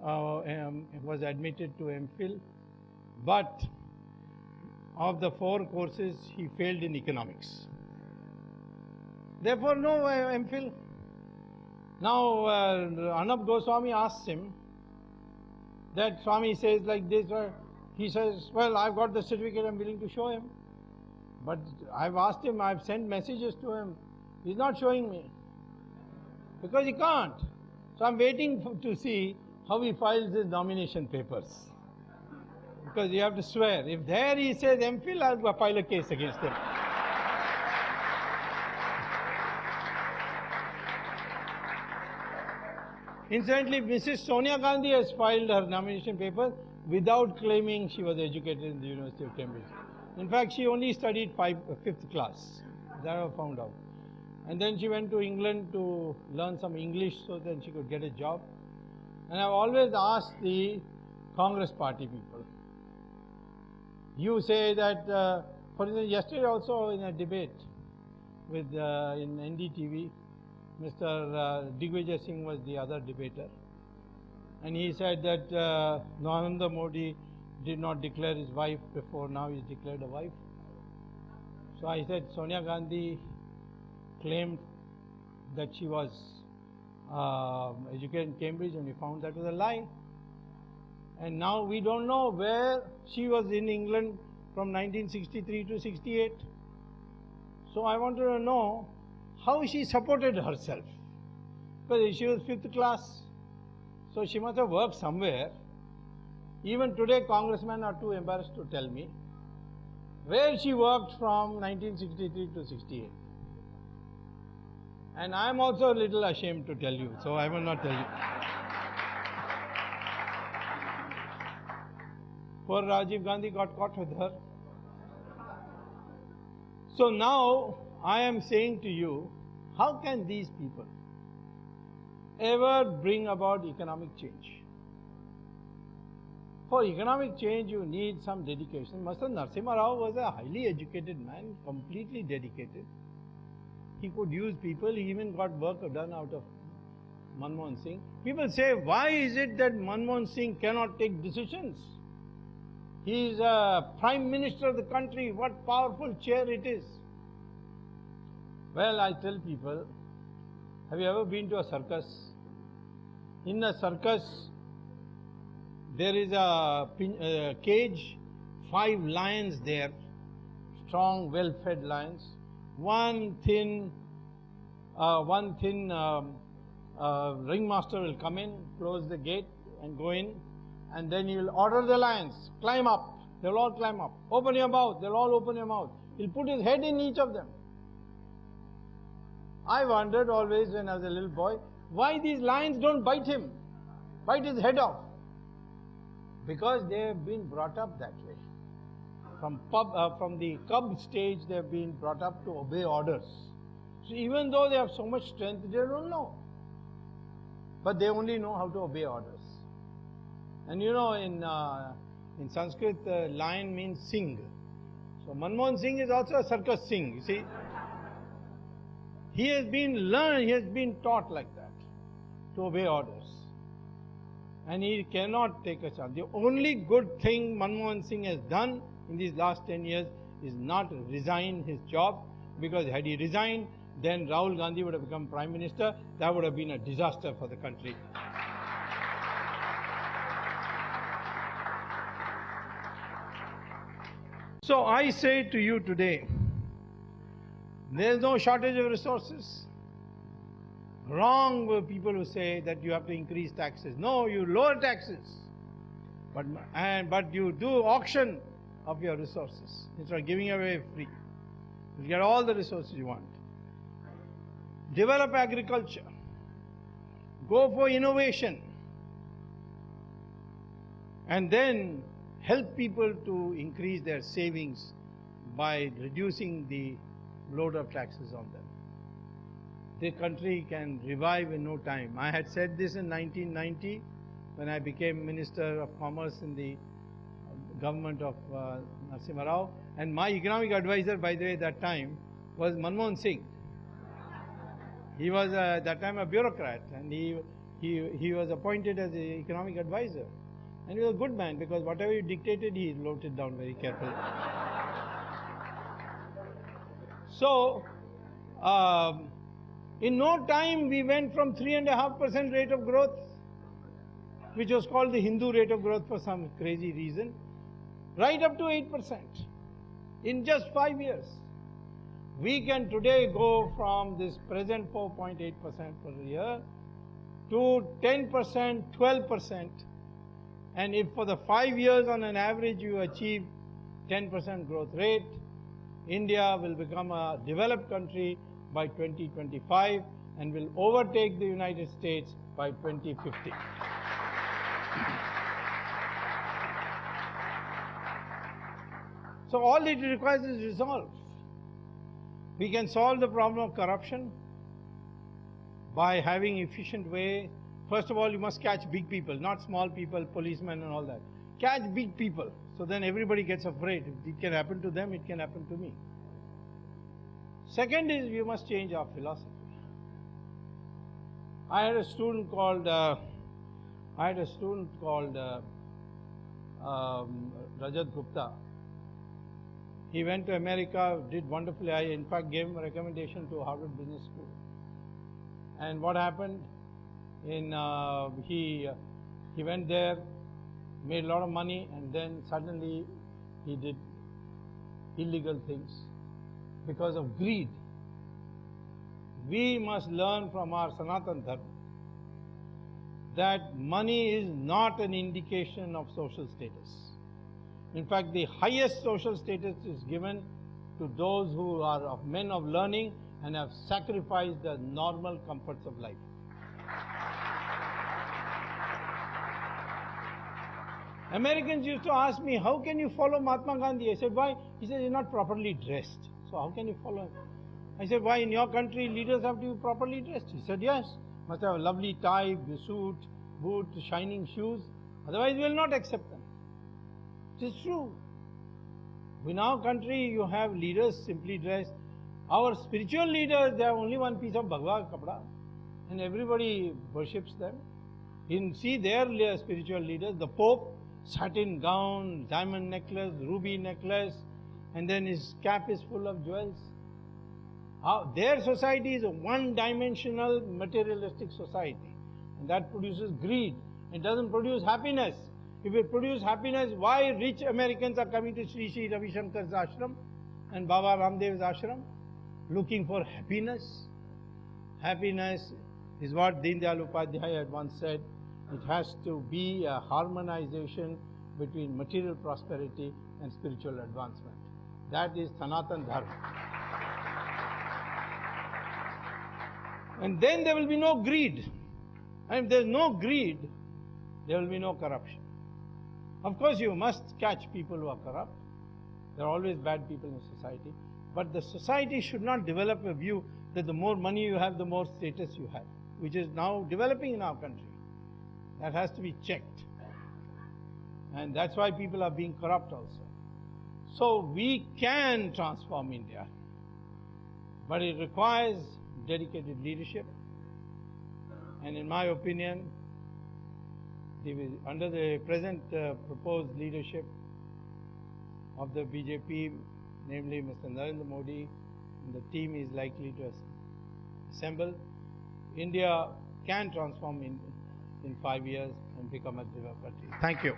Speaker 1: was admitted to MPhil, but of the 4 courses he failed in economics. Therefore no MPhil. Now Arnab Goswami asks him, that Swami says like this, he says, well, I've got the certificate, I'm willing to show him. But I've asked him, I've sent messages to him, he's not showing me. Because he can't. So I'm waiting to see how he files his nomination papers. Because you have to swear. If there he says MPhil, I'll file a case against him. Incidentally, Mrs. Sonia Gandhi has filed her nomination paper without claiming she was educated in the University of Cambridge. In fact, she only studied 5th class. That I found out. And then she went to England to learn some English so that she could get a job. And I've always asked the Congress party people. You say that, for instance, yesterday also in a debate with in NDTV, Mr. Digvijay Singh was the other debater, and he said that Narendra Modi did not declare his wife before now he's declared a wife. So I said Sonia Gandhi claimed that she was educated in Cambridge, and we found that was a lie. And now we don't know where she was in England from 1963 to 68. So I wanted to know how she supported herself. Because she was 5th class, so she must have worked somewhere. Even today, congressmen are too embarrassed to tell me where she worked from 1963 to 68. And I am also a little ashamed to tell you, so I will not tell you. Poor Rajiv Gandhi got caught with her. So now I am saying to you, how can these people ever bring about economic change? For economic change, you need some dedication. Master Narasimha Rao was a highly educated man, completely dedicated. He could use people, he even got work done out of Manmohan Singh. People say, why is it that Manmohan Singh cannot take decisions? He is a Prime Minister of the country, what powerful chair it is. Well, I tell people, have you ever been to a circus? In a circus, there is a cage, 5 lions there, strong, well-fed lions. One thin ringmaster will come in, close the gate and go in. And then he will order the lions, climb up. They will all climb up. Open your mouth. They will all open your mouth. He'll put his head in each of them. I wondered always when I was a little boy, why these lions don't bite him, bite his head off. Because they have been brought up that way. From the cub stage, they have been brought up to obey orders. So even though they have so much strength, they don't know. But they only know how to obey orders. And you know, in Sanskrit, lion means sing. So Manmohan Singh is also a circus sing, you see. He has been learned, he has been taught like that, to obey orders. And he cannot take a chance. The only good thing Manmohan Singh has done in these last 10 years is not resign his job, because had he resigned, then Rahul Gandhi would have become Prime Minister. That would have been a disaster for the country. So I say to you today, there is no shortage of resources. Wrong were people who say that you have to increase taxes. No, you lower taxes. But you do auction of your resources instead of giving away free. You get all the resources you want. Develop agriculture. Go for innovation. And then help people to increase their savings by reducing the load of taxes on them. The country can revive in no time. I had said this in 1990 when I became Minister of Commerce in the government of Narasimha Rao, and my economic advisor, by the way, at that time was Manmohan Singh. He was at that time a bureaucrat, and he was appointed as an economic advisor. And he was a good man, because whatever he dictated, he wrote it down very carefully. So, in no time, we went from 3.5% rate of growth, which was called the Hindu rate of growth for some crazy reason, right up to 8% in just 5 years. We can today go from this present 4.8% per year to 10%, 12%. And if for the 5 years on an average you achieve 10% growth rate, India will become a developed country by 2025 and will overtake the United States by 2050. So all it requires is resolve. We can solve the problem of corruption by having efficient way. First of all, you must catch big people, not small people, policemen and all that. Catch big people, so then everybody gets afraid. If it can happen to them, it can happen to me. Second is, we must change our philosophy. I had a student called Rajat Gupta. He went to America, did wonderfully. I in fact gave him a recommendation to Harvard Business School. And what happened? He went there, made a lot of money, and then suddenly he did illegal things because of greed. We must learn from our Sanatan Dharma that money is not an indication of social status. In fact, the highest social status is given to those who are of men of learning and have sacrificed the normal comforts of life. Americans used to ask me, how can you follow Mahatma Gandhi? I said, why? He said, you're not properly dressed. So how can you follow him? I said, why in your country leaders have to be properly dressed? He said, yes, must have a lovely tie, suit, boot, shining shoes. Otherwise we will not accept them. It is true. In our country you have leaders simply dressed. Our spiritual leaders, they have only one piece of Bhagavad Kapda, and everybody worships them. You see their spiritual leaders, the Pope, satin gown, diamond necklace, ruby necklace, and then his cap is full of jewels. Their society is a one-dimensional materialistic society, and that produces greed. It doesn't produce happiness. If it produces happiness, why rich Americans are coming to Sri Sri Ravi Shankar's ashram and Baba Ramdev's ashram? Looking for happiness. Happiness is what Deen Dayal Upadhyaya had once said. It has to be a harmonization between material prosperity and spiritual advancement. That is Sanatan Dharma. And then there will be no greed. And if there is no greed, there will be no corruption. Of course, you must catch people who are corrupt. There are always bad people in society. But the society should not develop a view that the more money you have, the more status you have, which is now developing in our country. That has to be checked. And that's why people are being corrupt also. So we can transform India, but it requires dedicated leadership. And in my opinion, under the present proposed leadership of the BJP, namely Mr. Narendra Modi, and the team is likely to assemble, India can transform in 5 years and become a developed country. Thank you.